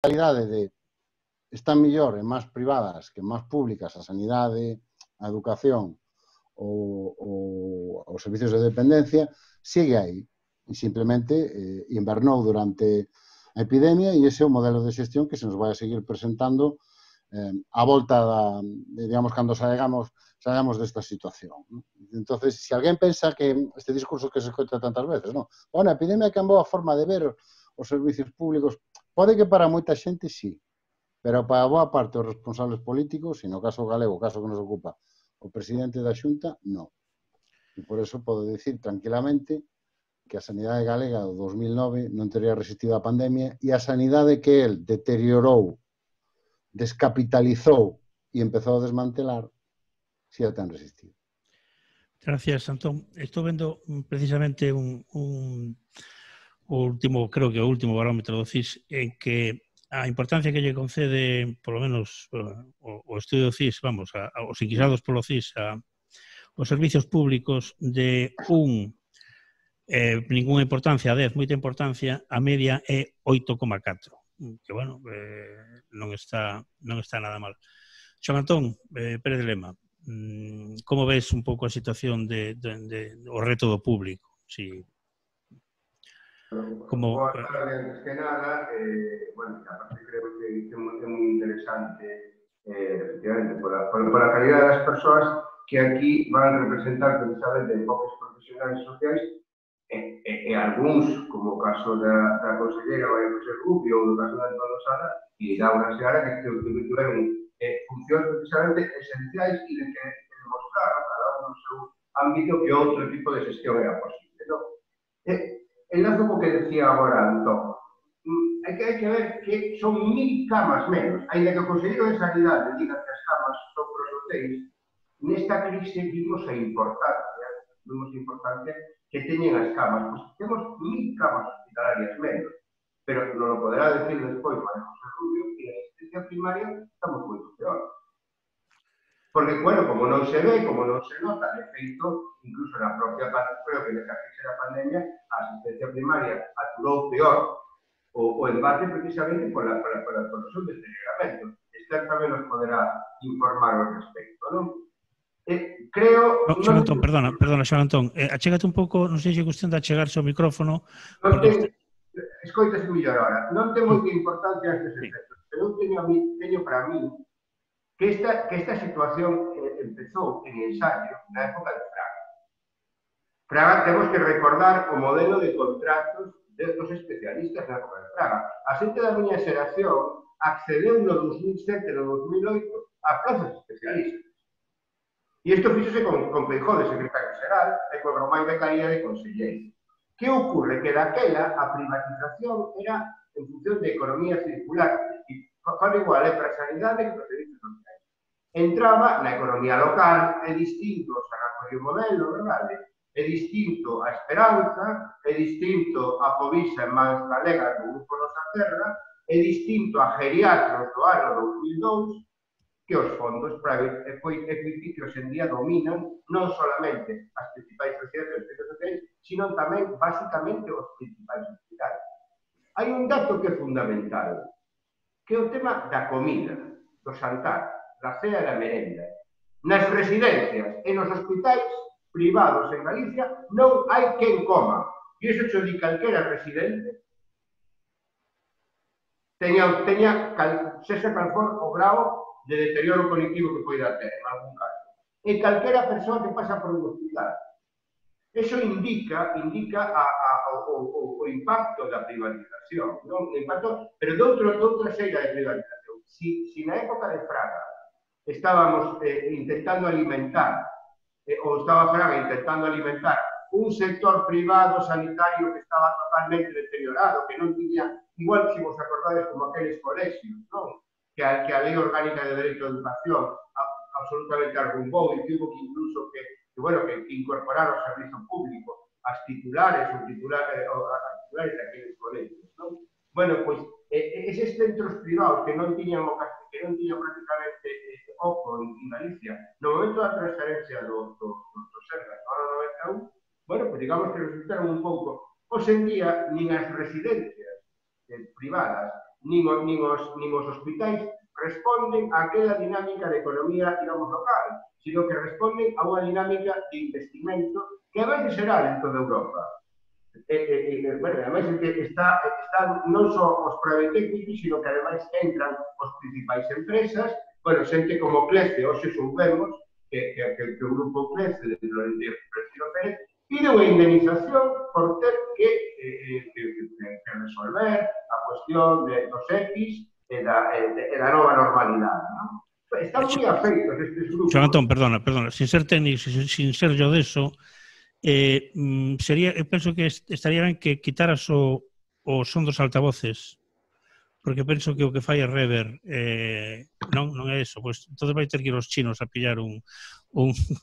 realidade de están mellor e máis privadas que máis públicas a sanidade, a educación ou os servicios de dependencia, sigue aí. E simplemente invernou durante a epidemia e ese é o modelo de xestión que se nos vai a seguir presentando a volta, digamos, cando salgamos desta situación. Entonces, se alguén pensa que este discurso que se escoita tantas veces, non? Bueno, a epidemia cambiou a forma de ver os servicios públicos. Pode que para moita xente sí, pero para boa parte dos responsables políticos, e no caso galego, o caso que nos ocupa, o presidente da Xunta, non. E por eso podo dicir tranquilamente que a sanidade galega do 2009 non teria resistido a pandemia e a sanidade que el deteriorou, descapitalizou e empezou a desmantelar, si a ten resistido. Gracias, Antón. Estou vendo precisamente un último, creo que o último barómetro do CIS, en que a importancia que lle concede, polo menos, o estudio do CIS, vamos, os inquisados polo CIS, os servicios públicos de ninguna importancia a 10, moita importancia, a media é 8,4, que, bueno, non está nada mal. Xoan Antón Pérez Lema, como ves un pouco a situación o reto do público? Boa tarde, antes que nada, bueno, aparte creo que é moi interesante, efectivamente, pola calidad das persoas que aquí van representar precisamente enfoques profesionais e sociais e algúns, como o caso da conselleira María José Rubio ou o caso de Antón Losada e Laura Seara, que tiveron funcións precisamente esenciais e de que demostraron cada un no seu ámbito que outro tipo de xestión era posible. Enlazo co que decía agora Antón. Hai que ver que son 1000 camas menos. Ainda que o Conselleiro de Sanidade diga que as camas son para os hotéis, nesta crise vimos a importancia que teñen as camas. Pois temos 1000 camas hospitalarias menos, pero non o poderá decir despois María José Rubio que a asistencia primaria estamos moito peor. Porque, bueno, como non se ve, como non se nota, de feito, incluso na propia creo que na crise da pandemia, a asistencia primaria aturou peor o embate precisamente por o seu deterioramento. Esther tamén nos poderá informar ao respecto, non? Creo... Xoan Antón, perdona, Xoan Antón, achégate un pouco, non sei se cuestión de achegarse ao micrófono... Escoitase mellor ahora. Non ten moita importancia estes efectos, pero eu teño para mí que esta situación empezou en ensayo na época de Fraga. Fraga, temos que recordar o modelo de contratos dos especialistas na época de Fraga. A xente da miña xeración accedeu no 2007 e no 2008 a plazas especialistas. E isto fíxose con Feijóo de secretario xeral e con Román Becaría de conselleiro. Que ocorre? Que daquela a privatización era en función de economía circular. E fala igual para a sanidade que para os servicios sociais. Entraba na economía local, é distinto ao Sanatorio Modelo, verdade? É distinto a Esperanza, é distinto a Povisa en Mans Galegas do Grupo Nosa Terra, é distinto a Geriatros do ano 2002, que os fondos que hoxe en día dominan non solamente as principais sociedades e sociais, sino tamén, basicamente, os principais hospitales. Hai un dato que é fundamental, que é o tema da comida, do xantar, da cea e da merenda. Nas residencias e nos hospitais privados en Galicia non hai quen coma. E iso xo di calquera residente teña sexa cal for o grao de deterioro cognitivo que poida ter, en algún caso. E calquera persoa que pasa por un hospital. Eso indica o impacto da privatización, non? O impacto, pero de outra xeira de privatización. Si na época de Fraga estábamos intentando alimentar, ou estaba Fraga intentando alimentar un sector privado sanitario que estaba totalmente deteriorado, que non tiña, igual se vos acordades como aqueles colexios, non? Que a Lei Orgánica de Dereito de Educación absolutamente arrumbou e tivo que incluso que incorporar ao servizo público as titulares ou titulares daqueles colegios, non? Bueno, pois, eses centros privados que non tiñan prácticamente oco en Galicia, no momento da transferencia do Sergas no ano 91, bueno, pois digamos que resultaron un pouco. Hoxe en día, nin as residencias privadas, nin os hospitais responden a aquela dinámica de economía, digamos, local, sino que responden a unha dinámica de investimento que vai de xeral en toda Europa. Bueno, ademais están non só os private equity, sino que ademais entran os principais empresas, bueno, xente como Clece, hoxe soubemos que o grupo Clece de Florentino Pérez pide unha indemnización por ter que resolver a cuestión dos X e da nova normalidade, non? Están moi afeitos estes grupos. Xoan Antón, perdona, sin ser técnico, sin ser yo deso, sería, eu penso que estaría ben que quitaras o son dos altavoces, porque penso que o que fai é rever, non é eso, pois entonces vai ter que ir os chinos a pillar un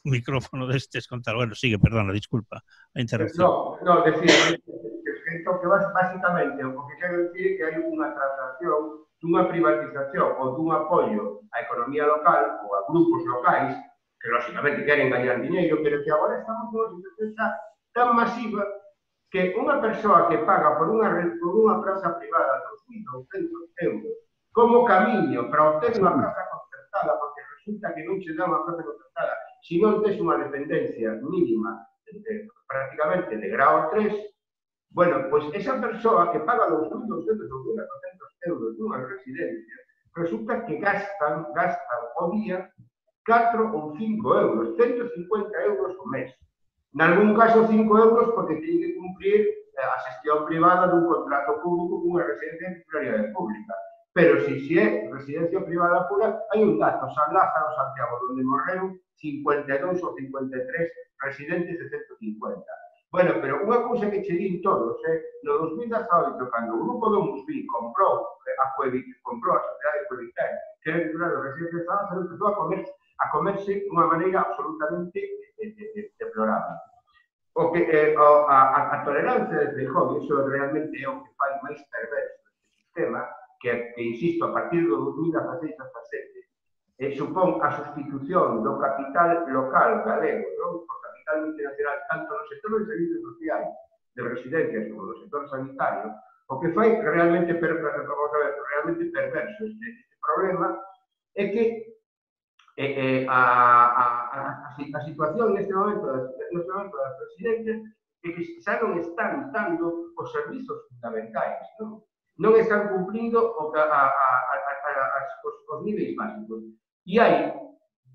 micrófono destes con tal. Bueno, sigue, perdona, disculpa a interrupción. No, decía que básicamente o que quero dicir que hai unha transacción dunha privatización ou dun apoio á economía local ou a grupos locais que, lógicamente, queren gañar dinheiro, pero que agora estamos nunha situación tan masiva que unha persoa que paga por unha praza privada 2.200 euros como camiño para obter unha praza concertada, porque resulta que non che dá unha praza concertada se non tes unha dependencia mínima prácticamente de grado 3, bueno, pois esa persoa que paga 2.200 ou 1.400 euros nunha residencia, resulta que gastan o día 4 ou 5 euros, 150 euros o mes. Nalgún caso 5 euros porque teñen que cumprir a xestión privada dun contrato público cunha residencia de titularidade pública. Pero se é residencia privada pura, hai un dato, San Lázaro, Santiago, onde morreron 52 ou 53 residentes de 150. Bueno, pero unha cousa que che din todos, no 2018, cando o grupo do Musví comprou a sociedade Cuevitel, que era titular da residencia de San Lázaro, empezou a comerse de unha maneira absolutamente deplorable. A tolerancia de Feijóo, iso realmente é o que fai máis perverso este sistema, que insisto, a partir do 2016 hasta 7, supón a sustitución do capital local galego, non? Por capital multinacional, tanto no sector de servicios sociais, de residencias, como no sector sanitario, o que fai realmente perverso este problema é que a situación neste momento das residencias é que xa non están dando os servizos fundamentais, non están cumplindo os niveis básicos. E hai,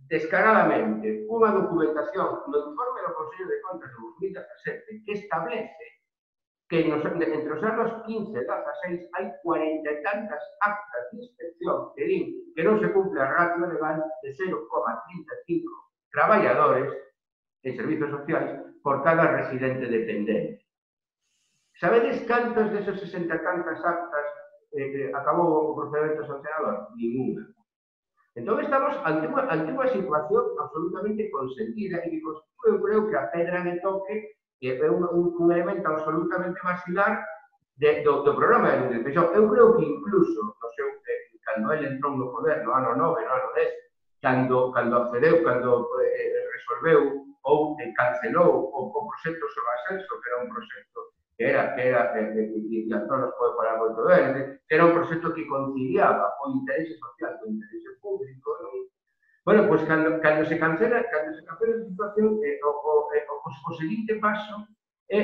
descaradamente, unha documentación no informe do Consello de Contas de 2017 que establece que entre os anos 15 e 16 hai 40 e tantas actas de inspección que din que non se cumple a ratio legal de 0,35 traballadores en servicios sociais por cada residente dependente. Sabedes cantos desos 60 e tantas actas acabou o procedimento sancionador? Ninguna. Entón estamos ante unha situación absolutamente consentida e que constitue, eu creo, que a pedra de toque é un elemento absolutamente basilar do programa de Núñez Feixóo. Eu creo que incluso, cando ele entrou no poder, no ano 9, no ano 10, cando accedeu, cando resolveu ou cancelou o proxecto sobre ascenso, que era un proxecto que era, e Antón nos pode falar moito dele, que era un proxecto que conciliaba o interese social co interese público, non? Bueno, pois cando se cancela a situación, o seguinte paso é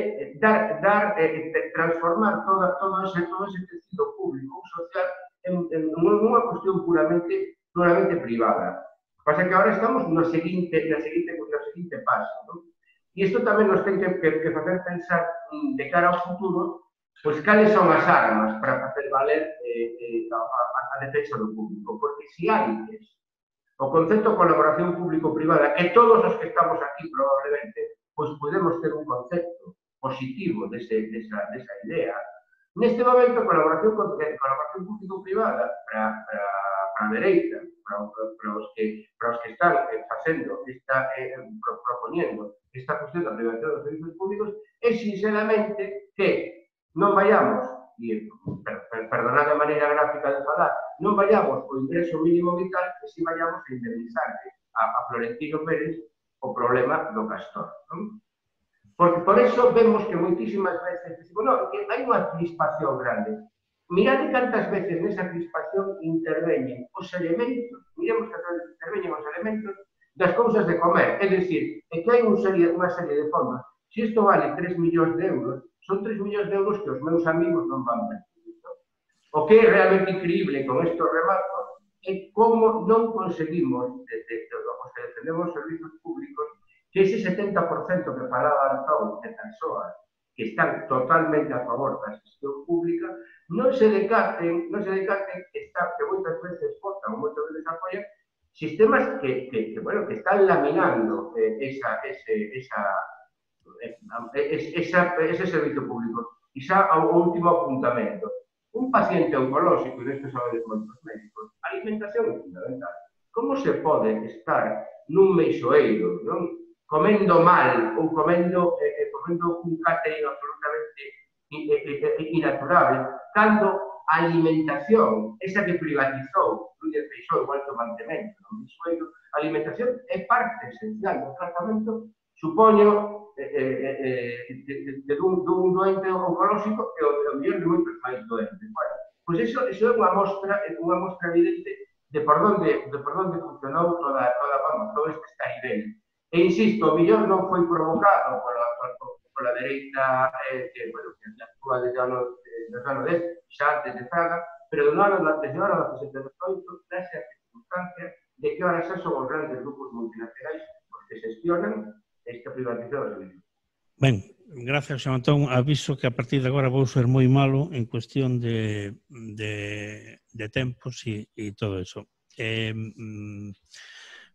transformar todo ese tecido público ou social en unha cuestión puramente privada. Pasa que agora estamos na seguinte paso, non? E isto tamén nos ten que facer pensar de cara ao futuro, pois cales son as armas para facer valer a defensa do público, porque se antes o concepto de colaboración público-privada, e todos os que estamos aquí probablemente, pois podemos ter un concepto positivo desa idea. Neste momento, colaboración público-privada para a dereita, para os que están propoñendo esta cuestión da privatización dos servicios públicos, é sinceramente que non vayamos, e perdonad a maneira gráfica de falar, non vayamos o ingreso mínimo vital, que si vayamos a indemnizarle a Florentino Pérez o problema do Castor, non? Porque por eso vemos que moitísimas veces, que hai unha crispación grande. mirade cantas veces nesa crispación interveñen os elementos, miremos cantas veces interveñen os elementos das cousas de comer, é dicir, é que hai unha serie de fondos. Se isto vale 3 millóns de euros, son 3 millóns de euros que os meus amigos non van ver. O que é realmente increíble con estos rematos é como non conseguimos, desde os que defendemos os servizos públicos, que ese 70% que falaba Antón de persoas que están totalmente a favor da xestión pública, non se decaten que moitas veces votan ou moitas veces apoian sistemas que están laminando ese servicio público. E xa ao último apuntamento. Un paciente oncolóxico, e nestes sabedes moitos médicos, a alimentación é fundamental. Como se pode estar nun meixoeiro, non? Comendo mal ou comendo un catering absolutamente innaturable, cando a alimentación, esa que privatizou Núñez Feixóo igual que o mantemento no meixoeiro, a alimentación é parte esencial do tratamento, supoño, dun doente oncolóxico e o mellor de moitos máis doentes. Bueno, pois iso é unha mostra evidente de por onde funcionou todo este estaribel. E insisto, o mellor non foi provocado pola dereita que actúa desde o ano 10, xa antes de Fraga, pero desde o ano 68 dase a circunstancia de que ahora xa son os grandes grupos multinacionais os que xestionan esta privatización do servicio. Ben, gracias, Xan Antón. Aviso que a partir de agora vou ser moi malo en cuestión de tempos e todo eso.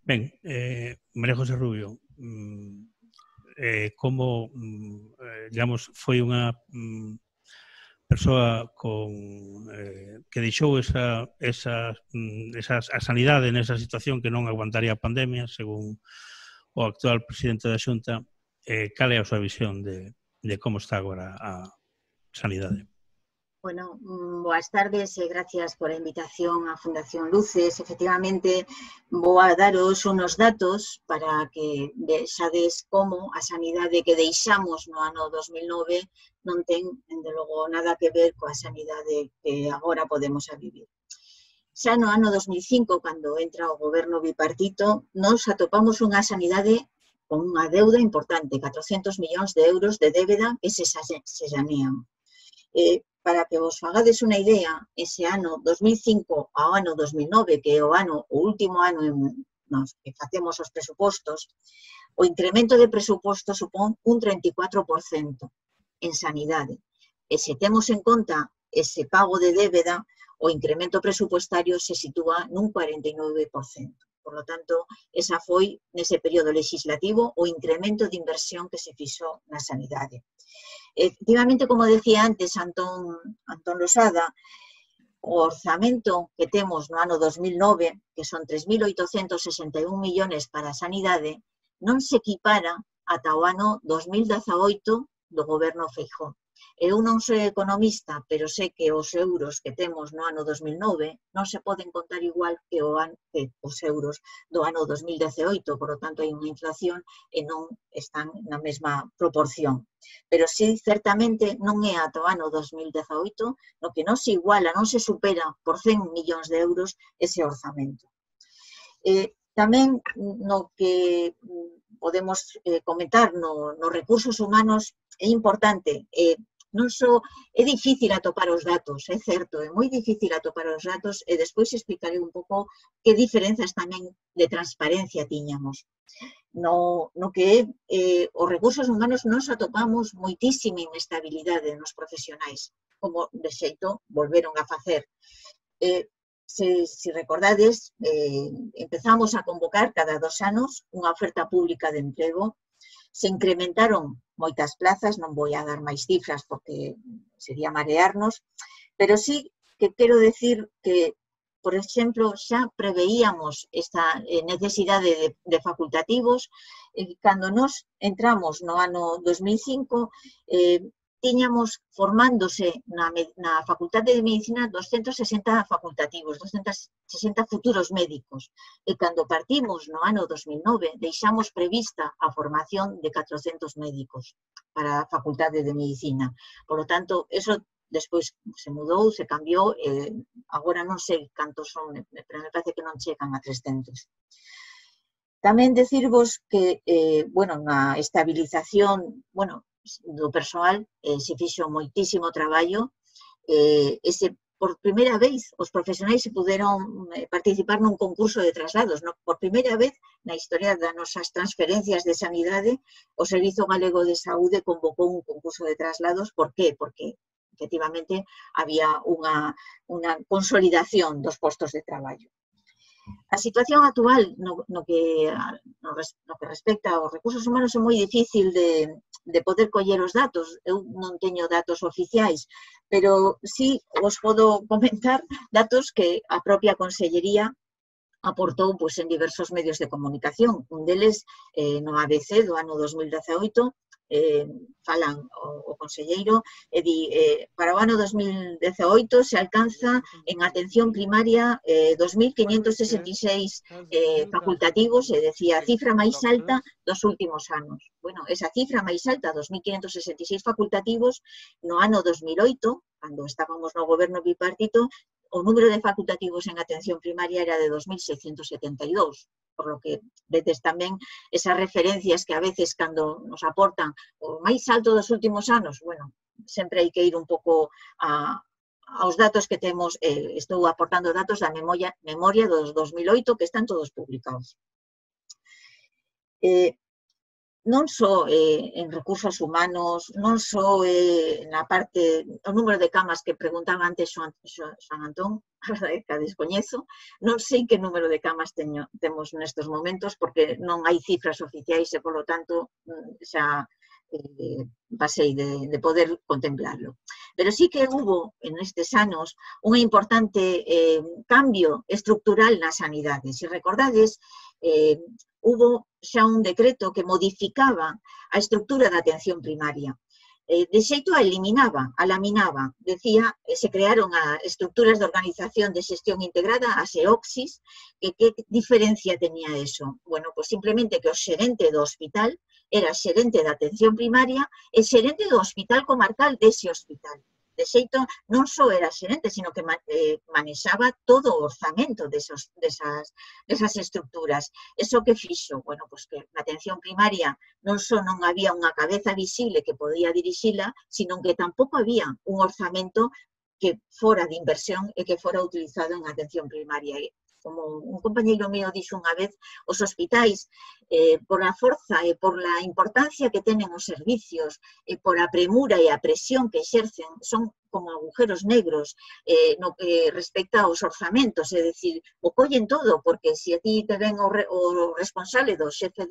Ben, María José Rubio, como, digamos, foi unha persoa que deixou a sanidade nesa situación que non aguantaría a pandemia, según o actual presidente da Xunta, cal é a súa visión de como está agora a sanidade? Bueno, boas tardes e gracias por a invitación á Fundación Luces. Efectivamente, vou a daros unos datos para que vexades como a sanidade que deixamos no ano 2009 non ten, dende logo, nada que ver coa sanidade que agora podemos a vivir. Xa no ano 2005, cando entra o goberno bipartito, nos atopamos unha sanidade con unha deuda importante, 400 millóns de euros de débeda que se sanean. Para que vos fagades unha idea, ese ano 2005 ao ano 2009, que é o último ano nos que facemos os presupostos, o incremento de presuposto supón un 34% en sanidade. E se temos en conta ese pago de débeda, o incremento presupuestario se sitúa nun 49%. Por lo tanto, esa foi, nese período legislativo, o incremento de inversión que se fixo na sanidade. Efectivamente, como decía antes Antón Losada, o orzamento que temos no ano 2009, que son 3.861 millóns para a sanidade, non se equipara ata o ano 2018 do goberno Feijóo. Eu non sou economista, pero sei que os euros que temos no ano 2009 non se poden contar igual que os euros do ano 2018, por lo tanto hai unha inflación e non están na mesma proporción. Pero sí, certamente, non é ata o ano 2018 no que non se iguala, non se supera por 100 millóns de euros ese orzamento. Tamén no que podemos comentar nos recursos humanos é importante. Non só é difícil atopar os datos, é certo, é moi difícil atopar os datos e despois explicaré un pouco que diferenzas tamén de transparencia tiñamos. No que os recursos humanos nos atopamos moitísima inestabilidade nos profesionais, como de xeito volveron a facer. Se recordades, empezamos a convocar cada 2 anos unha oferta pública de emprego. Se incrementaron moitas plazas, non vou a dar máis cifras porque sería marearnos, pero sí que quero decir que, por exemplo, xa preveíamos esta necesidade de facultativos. Cando nos entramos no ano 2005, tiñamos formándose na Facultade de Medicina 260 facultativos, 260 futuros médicos. E cando partimos no ano 2009, deixamos prevista a formación de 400 médicos para a Facultade de Medicina. Por lo tanto, eso despois se mudou, se cambiou, agora non sei cantos son, pero me parece que non chegan a 300. Tamén decirvos que, bueno, na estabilización, bueno, do persoal se fixo moitísimo traballo, por primeira vez os profesionais se puderon participar nun concurso de traslados. Por primeira vez na historia das nosas transferencias de sanidade, o Servizo Galego de Saúde convocou un concurso de traslados. Por qué? Porque efectivamente había unha consolidación dos postos de traballo. A situación actual no que respecta aos recursos humanos é moi difícil de poder coller os datos. Eu non teño datos oficiais, pero sí os podo comentar datos que a propia Consellería aportou en diversos medios de comunicación. Un deles, no ABC do ano 2018, falan o conselleiro e di, para o ano 2018 se alcanza en atención primaria 2.566 facultativos, e decía a cifra máis alta dos últimos anos. Bueno, esa cifra máis alta, 2.566 facultativos, no ano 2008, cando estábamos no goberno bipartito, o número de facultativos en atención primaria era de 2.672. Por lo que vedes tamén esas referencias que a veces cando nos aportan o máis alto dos últimos anos, bueno, sempre hai que ir un pouco aos datos que temos. Estou aportando datos da memoria dos 2008 que están todos publicados. Non só en recursos humanos, non só na parte, o número de camas que preguntaba antes Xoan Antón, que a descoñezo, non sei que número de camas temos nestes momentos, porque non hai cifras oficiais e, polo tanto, xa pasei de poder contemplarlo. Pero sí que hubo, en estes anos, un importante cambio estructural na sanidade. Se recordades, hubo xa un decreto que modificaba a estructura da atención primaria. De xeito a eliminaba, a laminaba. Decía, se crearon as estructuras de organización de xestión integrada, as EOXIS, que diferencia tenía eso? Bueno, pues simplemente que o xerente do hospital era xerente da atención primaria e xerente do hospital comarcal dese hospital. De xeito, non só era xerente, sino que manexaba todo o orzamento desas estructuras. Eso que fixo? Bueno, pues que na atención primaria non só non había unha cabeza visible que podía dirixila, sino que tampouco había un orzamento que fora de inversión e que fora utilizado en atención primaria. Como un compañeiro mío dixo unha vez, os hospitais, por a forza e por a importancia que tenen os servicios e por a premura e a presión que exercen, son como agujeros negros no que respecta aos orzamentos, é dicir, o collen todo, porque se a ti te ven o responsable do xefe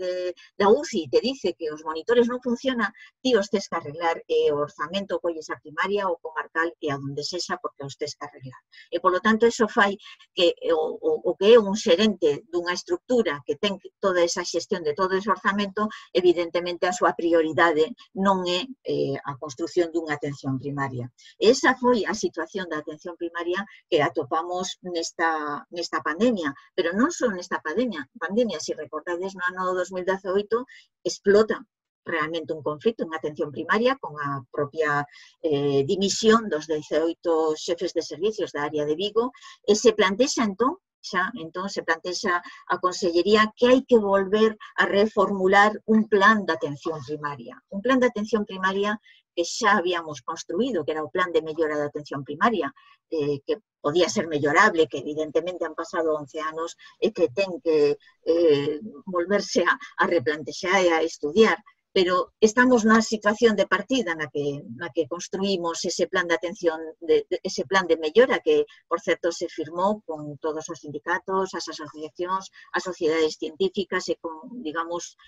da UCI e te dice que os monitores non funcionan, ti os tes que arreglar e o orzamento colles a primaria ou comarcal e a donde sexa porque os tes que arreglar. E, polo tanto, eso fai que o que é un xerente dunha estructura que ten toda esa xestión de todo ese orzamento, evidentemente a súa prioridade non é a construción dunha atención primaria. Esa foi a situación da atención primaria que atopamos nesta pandemia, pero non só nesta pandemia, se recordades, no ano 2018 explota realmente un conflito en atención primaria con a propia dimisión dos 18 xefes de servicios da área de Vigo e se plantexa entón se plantexa a Consellería que hai que volver a reformular un plan de atención primaria. Un plan de atención primaria que xa habíamos construído, que era o plan de mellora da atención primaria, que podía ser mellorable, que evidentemente han pasado 11 anos e que ten que volverse a replantexar e a estudiar. Pero estamos na situación de partida na que construímos ese plan de atención, ese plan de mellora que, por certo, se firmou con todos os sindicatos, as asociacións, as sociedades científicas e con, digamos,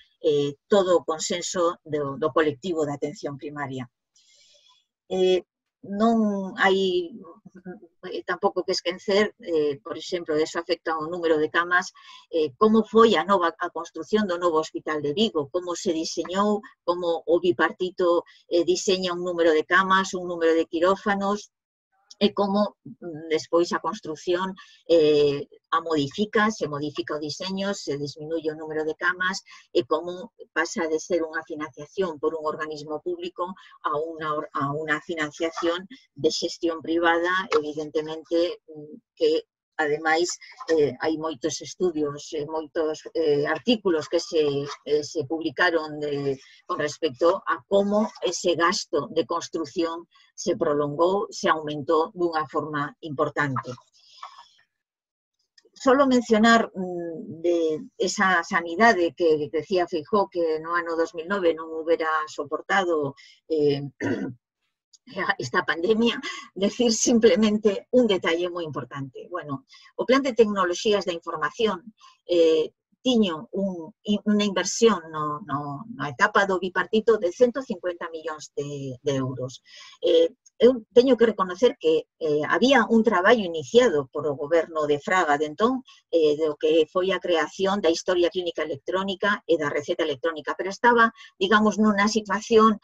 todo o consenso do colectivo de atención primaria. Non hai tampouco que esquecer, por exemplo, eso afecta ao número de camas, como foi a construción do novo Hospital de Vigo, como se diseñou, como o bipartito diseña un número de camas, un número de quirófanos, e como despois a construción se modifica o diseño, se disminuye o número de camas e como pasa de ser unha financiación por un organismo público a unha financiación de xestión privada, evidentemente que ademais hai moitos estudios, moitos artículos que se publicaron con respecto a como ese gasto de construción se prolongou, se aumentou dunha forma importante. Solo mencionar de esa sanidade que decía Feijóo que no ano 2009 non houbera soportado esta pandemia, decir simplemente un detalle moi importante. Bueno, o Plan de Tecnoloxías da Información tiño unha inversión na etapa do bipartito de 150 millóns de euros. Eu teño que reconocer que había un traballo iniciado por o goberno de Fraga de entón, do que foi a creación da historia clínica electrónica e da receta electrónica, pero estaba, digamos, nunha situación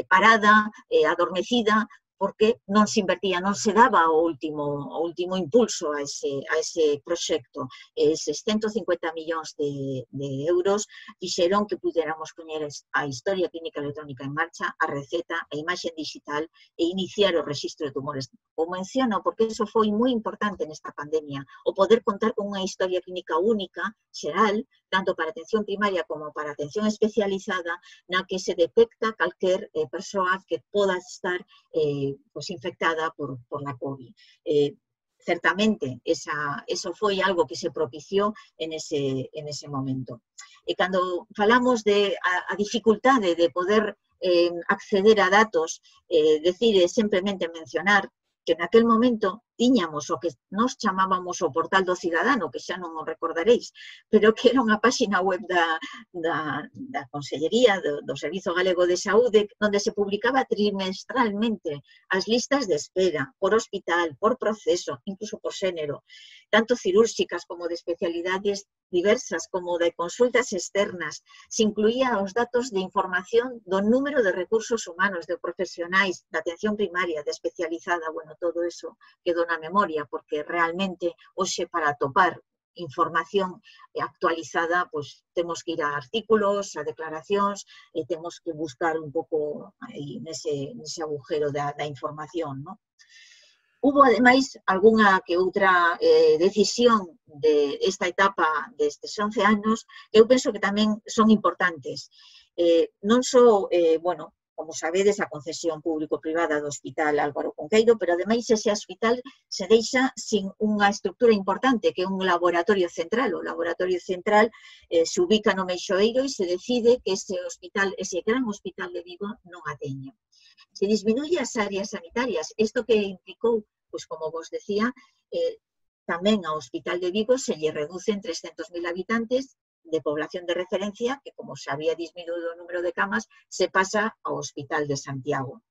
parada, adormecida, porque non se invertía, non se daba o último impulso a ese proxecto. Eses 150 millóns de euros fixeron que puderamos poñer a historia clínica electrónica en marcha, a receta, a imaxe digital e iniciar o rexistro de tumores. O menciono porque iso foi moi importante nesta pandemia, o poder contar con unha historia clínica única, xeral, tanto para atención primaria como para atención especializada, na que se detecta calquer persoa que poda estar infectada por la COVID. Certamente, eso foi algo que se propició en ese momento. E cando falamos de a dificultade de poder acceder a datos, decir simplemente mencionar que naquel momento tiñamos o que nos chamábamos o Portal do Cidadano, que xa non o recordaréis, pero que era unha páxina web da Consellería do Servizo Galego de Saúde, onde se publicaba trimestralmente as listas de espera por hospital, por proceso, incluso por xénero, tanto cirúrxicas como de especialidades diversas, como de consultas externas. Se incluía os datos de información do número de recursos humanos, de profesionais, de atención primaria, de especializada, bueno, todo eso quedou na memoria, porque realmente hoxe para atopar información actualizada, pois temos que ir a artículos, a declaracións, e temos que buscar un pouco aí nese agujero da información, non? Hubo, ademais, algunha que outra decisión desta etapa destes 11 anos que eu penso que tamén son importantes. Non só, bueno, como sabedes, a concesión público-privada do Hospital Álvaro Cunqueiro, pero ademais ese hospital se deixa sin unha estructura importante, que é un laboratorio central. O laboratorio central se ubica no Meixoeiro e se decide que ese gran hospital de Vigo non a teña. Se disminuye as áreas sanitarias, isto que implicou, pois como vos decía, tamén ao Hospital de Vigo se lle reducen 300.000 habitantes de población de referencia, que como se había disminuído o número de camas, se pasa ao Hospital de Santiago.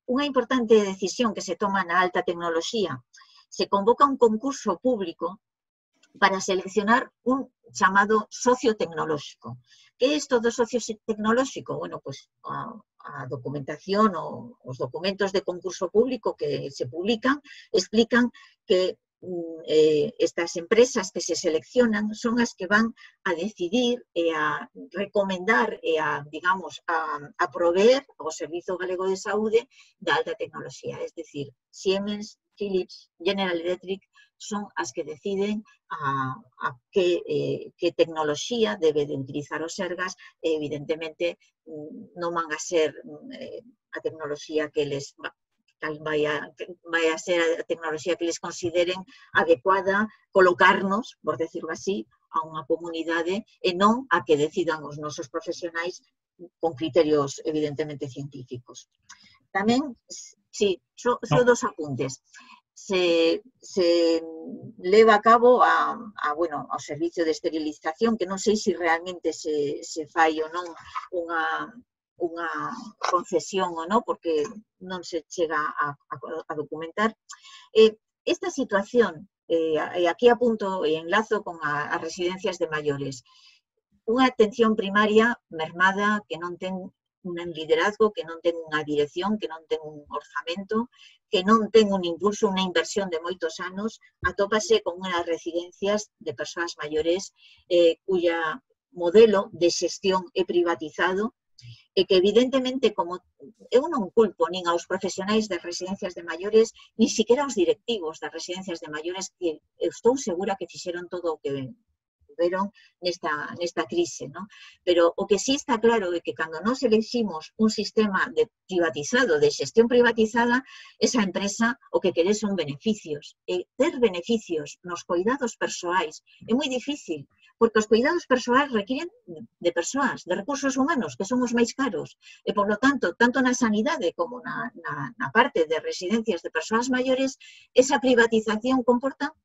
Unha importante decisión que se toma na alta tecnoloxía, se convoca un concurso público para seleccionar un chamado socio tecnolóxico. Que é isto do socio tecnolóxico? Bueno, pois a documentación, os documentos de concurso público que se publican, explican que estas empresas que se seleccionan son as que van a decidir e a recomendar e a, digamos, a proveer o Servizo Galego de Saúde da alta tecnoloxía. Es decir, Siemens, Philips, General Electric son as que deciden a que tecnoloxía debe de utilizar os Sergas e, evidentemente, non van a ser a tecnoloxía que les vai a ser a tecnoloxía que les consideren adecuada colocarnos, por decirlo así, a unha comunidade e non a que decidan os nosos profesionais con criterios evidentemente científicos. Tamén, sí, só dos apuntes. Se leva a cabo ao servicio de esterilización, que non sei se realmente se fai ou non unha concesión ou non, porque non se chega a documentar. Esta situación, e aquí apunto e enlazo con as residencias de maiores, unha atención primaria mermada que non ten un liderazgo, que non ten unha dirección, que non ten un orzamento, que non ten un impulso, unha inversión de moitos anos, atópase con unhas residencias de persoas maiores cuya modelo de xestión é privatizado e que evidentemente, como eu non culpo nin aos profesionais das residencias de maiores, ni siquiera aos directivos das residencias de maiores, que estou segura que fixeron todo o que veron nesta crise, ¿no? Pero o que sí está claro é que cando nos elegimos un sistema privatizado, de xestión privatizada, esa empresa o que quere son beneficios. E ter beneficios nos cuidados persoais é moi difícil, porque os cuidados persoais requiren de persoas, de recursos humanos, que son os máis caros. E, por lo tanto, tanto na sanidade como na parte de residencias de persoas maiores, esa privatización comporta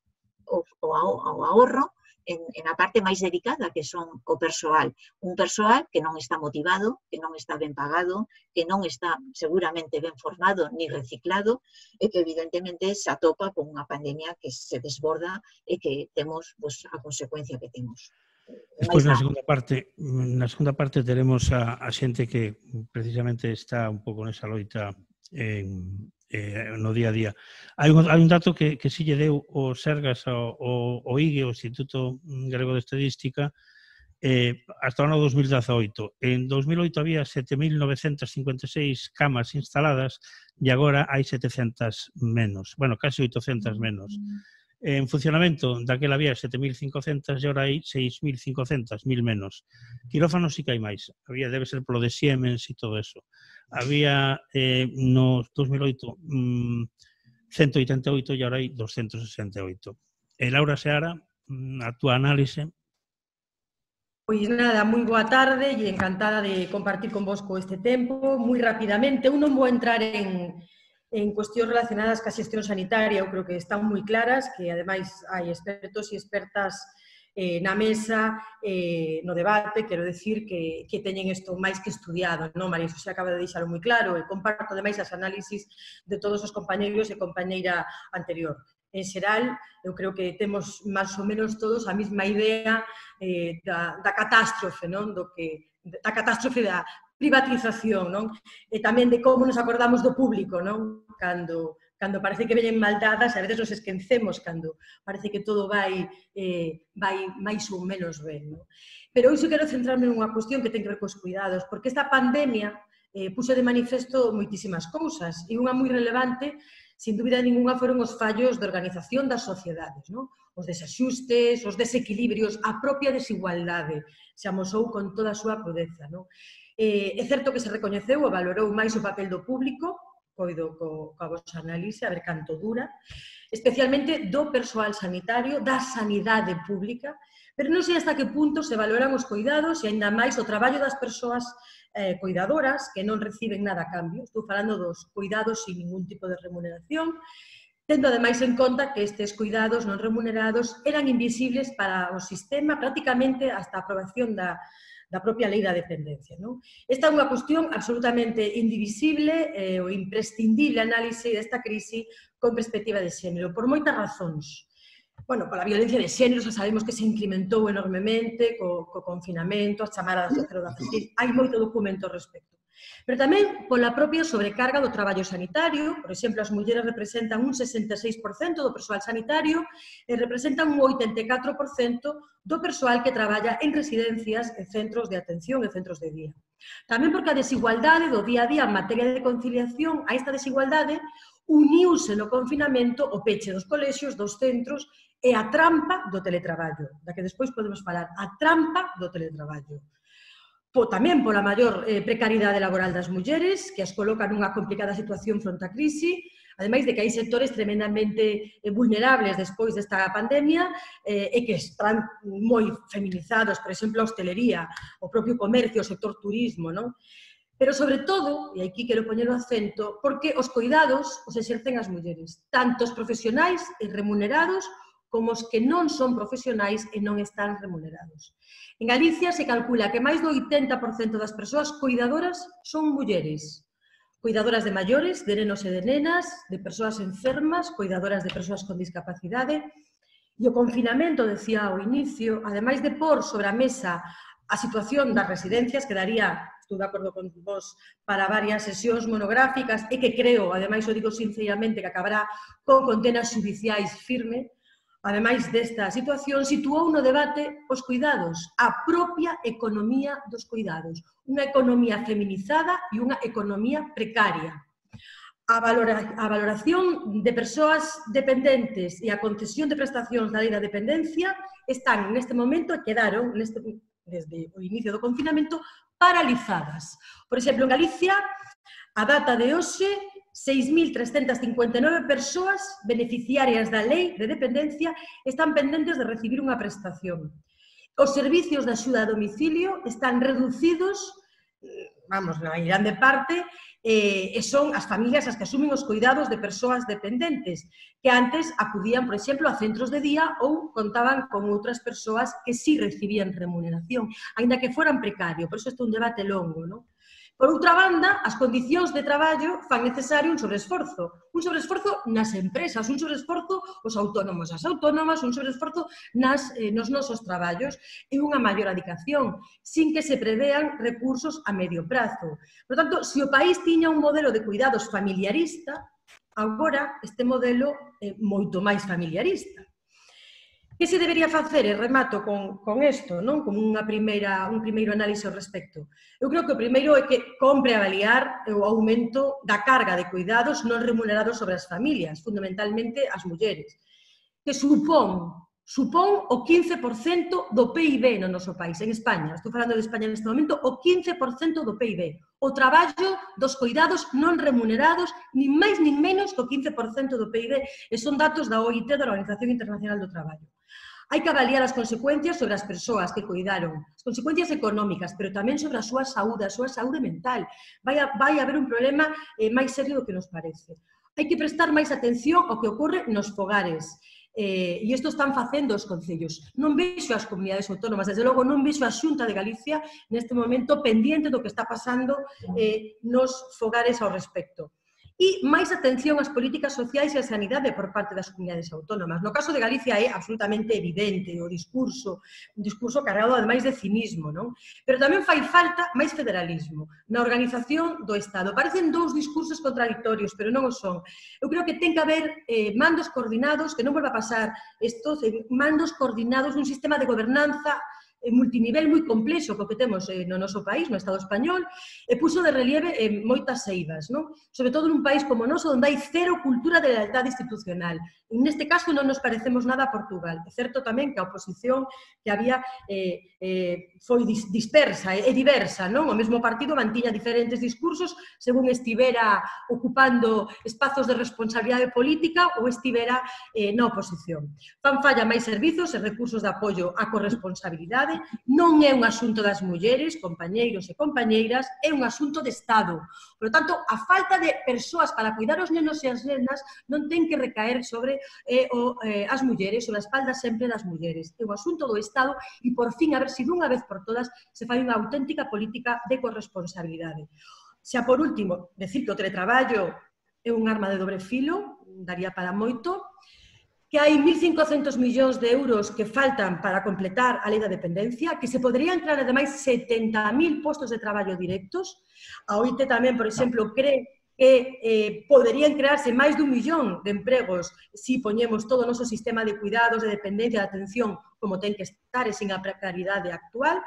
o ahorro en a parte máis dedicada, que son o persoal. Un persoal que non está motivado, que non está ben pagado, que non está seguramente ben formado ni reciclado e que evidentemente se atopa con unha pandemia que se desborda e que temos a consecuencia que temos. Despois, na segunda parte teremos a xente que precisamente está un pouco nesa loita no día a día. Hai un dato que si lle deu o Sergas, o IGE, o Instituto Galego de Estadística, hasta o ano 2018. En 2008 había 7.956 camas instaladas e agora hai 700 menos, bueno, casi 800 menos. En funcionamento, daquela había 7.500 e agora hai 6.500, 1.000 menos. Quirófanos sí que hai máis. Debe ser polo de Siemens e todo eso. Había no 2008 188 e agora hai 268. Laura Seara, a túa análise. Pois nada, moi boa tarde e encantada de compartir convosco este tempo. Moi rapidamente, eu non vou entrar en cuestións relacionadas ca xestión sanitaria, eu creo que están moi claras, que ademais hai expertos e expertas na mesa, no debate, quero decir que teñen isto máis que estudiado, non, María Xosé acaba de deixalo moi claro, e comparto ademais as análisis de todos os compañeiros e compañeira anterior. En xeral, eu creo que temos máis ou menos todos a mesma idea da catástrofe, non? Da catástrofe da privatización, non? E tamén de como nos acordamos do público, non? Cando parece que veñen maldadas, a veces nos esquecemos cando parece que todo vai máis ou menos ben, non? Pero hoxe quero centrarme nunha cuestión que ten que ver cos cuidados, porque esta pandemia puxo de manifesto moitísimas cousas, e unha moi relevante, sin dúbida ninguna, foron os fallos de organización das sociedades, non? Os desaxustes, os desequilibrios, a propia desigualdade se amosou con toda a súa crudeza, non? É certo que se recoñeceu e valorou máis o papel do público, coido coa vosa análise, a ver canto dura, especialmente do persoal sanitario, da sanidade pública, pero non sei hasta que punto se valoran os cuidados e ainda máis o traballo das persoas cuidadoras que non reciben nada a cambio. Estou falando dos cuidados sin ningún tipo de remuneración, tendo ademais en conta que estes cuidados non remunerados eran invisibles para o sistema prácticamente hasta a aprobación da propia lei da dependencia. Esta é unha cuestión absolutamente indivisible ou imprescindible análise desta crise con perspectiva de xénero, por moitas razóns. Bueno, pola violencia de xénero xa sabemos que se incrementou enormemente co confinamento, as chamadas do 016, hai moito documento ao respecto. Pero tamén pola propia sobrecarga do traballo sanitario, por exemplo, as mulleres representan un 66% do persoal sanitario e representan un 84% do persoal que traballa en residencias, en centros de atención e centros de día. Tamén porque a desigualdade do día a día en materia de conciliación, a esta desigualdade, uniuse no confinamento o peche dos colexios, dos centros e a trampa do teletraballo, da que despois podemos falar, a trampa do teletraballo. Tamén pola maior precariedade laboral das mulleres, que as coloca nunha complicada situación fronte á crise, ademais de que hai sectores tremendamente vulnerables despois desta pandemia e que están moi feminizados, por exemplo, a hostelería, o propio comercio, o sector turismo, non? Pero, sobre todo, e aquí quero poñer o acento, porque os cuidados os exercen as mulleres, tanto os profesionais e remunerados como os que non son profesionais e non están remunerados. En Galicia se calcula que máis do 80% das persoas cuidadoras son mulleres. Cuidadoras de maiores, de nenos e de nenas, de persoas enfermas, cuidadoras de persoas con discapacidade. E o confinamento, decía ao inicio, ademais de pôr sobre a mesa a situación das residencias, que daría estou de acordo con vos, para varias sesións monográficas e que creo, ademais o digo sinceramente, que acabará con condenas judiciais firme. Ademais desta situación, situou no debate os cuidados, a propia economía dos cuidados, unha economía feminizada e unha economía precaria. A valoración de persoas dependentes e a concesión de prestacións da lei da dependencia están neste momento e quedaron desde o inicio do confinamento paralizadas. Por exemplo, en Galicia, a data de hoxe, 6.359 persoas beneficiarias da lei de dependencia están pendentes de recibir unha prestación. Os servicios de axuda a domicilio están reducidos, vamos, na grande parte, e son as familias as que asumen os cuidados de persoas dependentes, que antes acudían, por exemplo, a centros de día ou contaban con outras persoas que sí recibían remuneración, aínda que foran precario, por iso este é un debate longo, non? Por outra banda, as condicións de traballo fan necesario un sobreesforzo nas empresas, un sobreesforzo os autónomos, as autónomas, un sobreesforzo nos nosos traballos e unha maior adicación, sin que se prevean recursos a medio prazo. Por tanto, se o país tiña un modelo de cuidados familiarista, agora este modelo é moito máis familiarista. Que se debería facer, e remato con isto, como un primeiro análise ao respecto? Eu creo que o primeiro é que compre avaliar o aumento da carga de cuidados non remunerados sobre as familias, fundamentalmente as mulleres, que supón o 15% do PIB no noso país, en España. Estou falando de España neste momento, o 15% do PIB. O traballo dos cuidados non remunerados, nin máis nin menos que o 15% do PIB, e son datos da OIT, da Organización Internacional do Traballo. Hai que avaliar as consecuencias sobre as persoas que cuidaron, as consecuencias económicas, pero tamén sobre a súa saúde mental. Vai haber un problema máis serio do que nos parece. Hai que prestar máis atención ao que ocorre nos fogares. E isto están facendo os concellos. Non vexo as comunidades autónomas, desde logo non vexo a Xunta de Galicia neste momento pendiente do que está pasando nos fogares ao respecto. E máis atención ás políticas sociais e á sanidade por parte das comunidades autónomas. No caso de Galicia é absolutamente evidente o discurso cargado ademais de cinismo, non? Pero tamén fai falta máis federalismo na organización do Estado. Parecen dous discursos contradictorios, pero non o son. Eu creo que ten que haber mandos coordinados, que non volva a pasar estos mandos coordinados nun sistema de gobernanza multinivel moi complexo que temos no noso país, no Estado español, e puxo de relieve moitas eivas, non? Sobre todo nun país como o noso, onde hai cero cultura de lealtade institucional. En neste caso non nos parecemos nada a Portugal. É certo tamén que a oposición que había foi dispersa e diversa, non? O mesmo partido mantiña diferentes discursos según estivera ocupando espazos de responsabilidade política ou estivera na oposición. Fan falla máis servizos e recursos de apoio á corresponsabilidade. Non é un asunto das mulleres, compañeiros e compañeiras, é un asunto de Estado. Por tanto, a falta de persoas para cuidar os nenos e as nenas non ten que recaer sobre as mulleres, sobre a espalda sempre das mulleres. É un asunto do Estado e, por fin, a ver se dunha vez por todas se fai unha auténtica política de corresponsabilidade. Xa, por último, decir que o teletraballo é un arma de dobre filo, daría para moito, que hai 1.500 millóns de euros que faltan para completar a lei da dependencia, que se poderían crear, ademais, 70.000 postos de traballo directos. A OIT tamén, por exemplo, cree que poderían crearse máis de 1 millón de empregos se poñemos todo o noso sistema de cuidados, de dependencia, de atención, como ten que estar e sin a precariedade actual.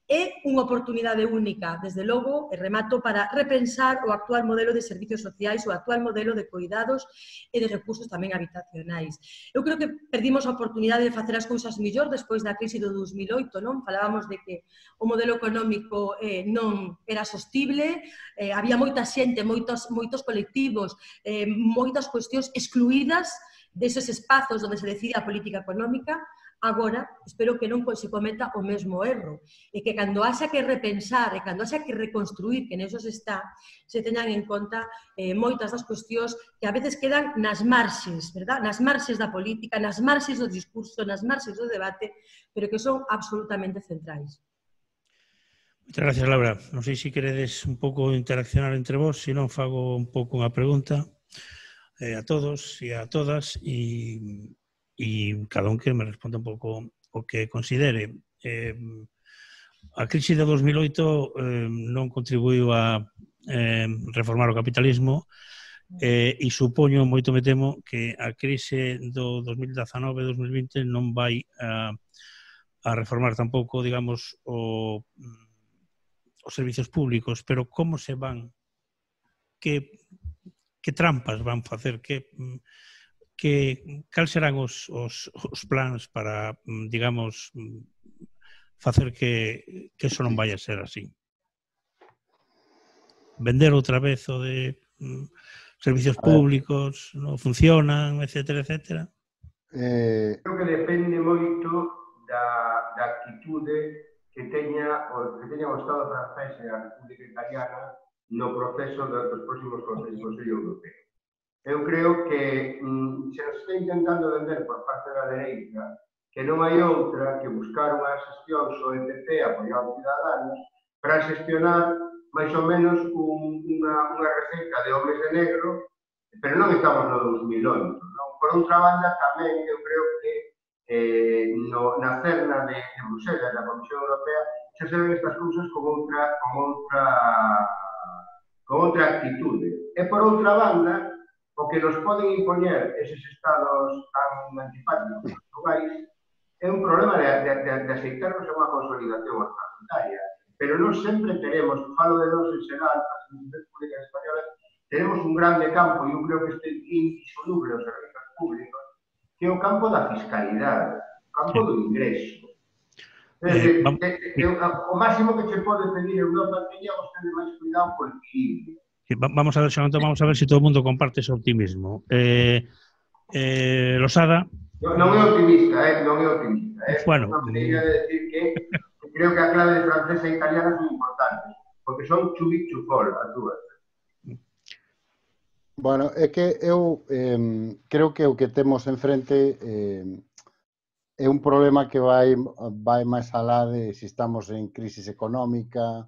É unha oportunidade única, desde logo, e remato, para repensar o actual modelo de servicios sociais, o actual modelo de cuidados e de recursos tamén habitacionais. Eu creo que perdimos a oportunidade de facer as cousas mellor despois da crise do 2008, non? Falábamos de que o modelo económico non era sostible, había moita xente, moitos colectivos, moitas cuestións excluídas deses espazos onde se decide a política económica. Agora, espero que non se cometa o mesmo erro e que cando haxa que repensar e cando haxa que reconstruir que nesos está, se teñan en conta moitas das cuestións que a veces quedan nas marxes, verdad? Nas marxes da política, nas marxes do discurso, nas marxes do debate, pero que son absolutamente centrais. Moitas gracias, Laura. Non sei se queredes un pouco interaccionar entre vos, se non fago un pouco unha pregunta a todos e a todas e cada un que me responda un pouco o que considere. A crise de 2008 non contribuiu a reformar o capitalismo e supoño, moito me temo, que a crise do 2019-2020 non vai a reformar tampouco, digamos, os servicios públicos, pero como se van, que trampas van facer, cal serán os plans para, digamos, facer que eso non vai a ser así. Vender outra vez o de servicios públicos, non funcionan, etcétera, etcétera. Creo que depende moito da actitude que teña o Estado francés e a República Italiana no proceso dos próximos Consello Europeo. Eu creo que se nos está intentando vender por parte da dereita que non hai outra que buscar unha xestión do EPP apoiado aos cidadanos para xestionar máis ou menos unha receita de homes de negro, pero non estamos no 2008. Por outra banda, tamén eu creo que na cerna de Bruselas, da Comisión Europea, xa se ven estas cousas con outra actitude. E por outra banda, o que nos poden impoñer eses estados tan antipáticos globais é un problema de aceitarnos a unha consolidación orçamentaria. Pero non sempre teremos, falo de nós en xeral, as institucións públicas españolas, tenemos un grande campo, e eu creo que este indisoluble os servicios públicos, que é o campo da fiscalidade, o campo do ingreso. O máximo que se pode pedir a Europa teña vostede máis cuidado co equilibrio. Vamos a ver, Xanantón, vamos a ver se todo o mundo comparte ese optimismo. Losada... Non é optimista, non é optimista. Bueno, unha maneira de decir que creo que a clave de francesa e italiana son importantes, porque son too big to fall, as dúas. Bueno, é que eu creo que o que temos enfrente é un problema que vai máis alá de se estamos en crisis económica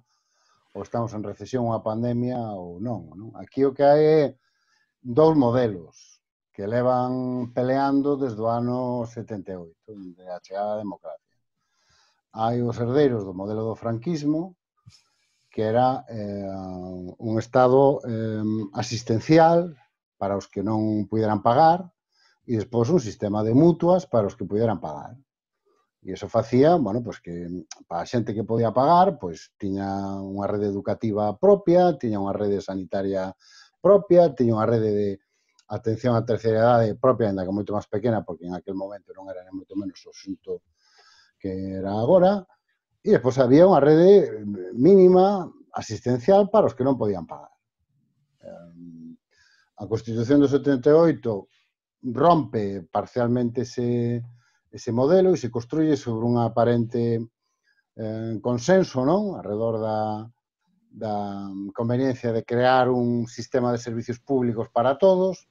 ou estamos en recesión, unha pandemia ou non. Aquí o que hai é dous modelos que levan peleando desde o ano 78, de a chegada da democracia. Hai os herdeiros do modelo do franquismo, que era un estado asistencial para os que non puderan pagar e despois un sistema de mutuas para os que puderan pagar. E iso facía, bueno, pues que para a xente que podía pagar, pues tiña unha rede educativa propia, tiña unha rede sanitaria propia, tiña unha rede de atención á terceira idade propia, ainda que moito máis pequena, porque en aquel momento non era moito menos o xunto que era agora, e despois había unha rede mínima asistencial para os que non podían pagar. A Constitución do 78 rompe parcialmente ese modelo e se construye sobre un aparente consenso, non? Alrededor da conveniencia de crear un sistema de servicios públicos para todos,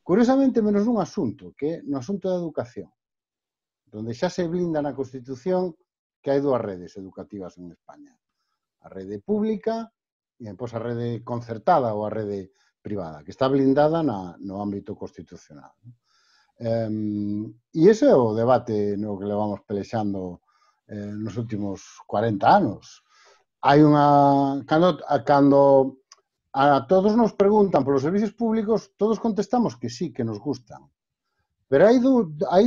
curiosamente menos nun asunto, que é no asunto da educación, onde xa se blinda na Constitución que hai dúas redes educativas en España. A rede pública e depois a rede concertada ou a rede privada, que está blindada no ámbito constitucional. E ese é o debate no que levamos pelexando nos últimos 40 anos. Hai unha... Cando a todos nos preguntan polos servicios públicos, todos contestamos que sí, que nos gustan. Pero hai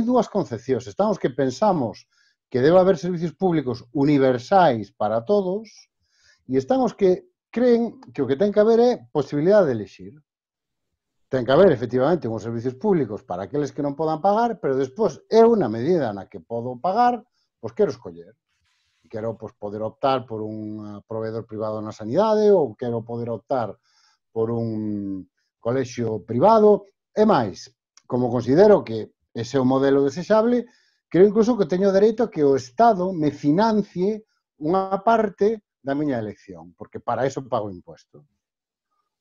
dúas concepcións. Estamos que pensamos que debe haber servicios públicos universais para todos e estamos que creen que o que ten que haber é posibilidade de elegir. Ten que haber, efectivamente, uns servicios públicos para aqueles que non podan pagar, pero despois, eu, na medida na que podo pagar, pois quero escoller. Quero poder optar por un proveedor privado na sanidade ou quero poder optar por un colexio privado. E máis, como considero que ese é o modelo desexable, creo incluso que teño dereito a que o Estado me financie unha parte da miña elección, porque para eso pago impuestos.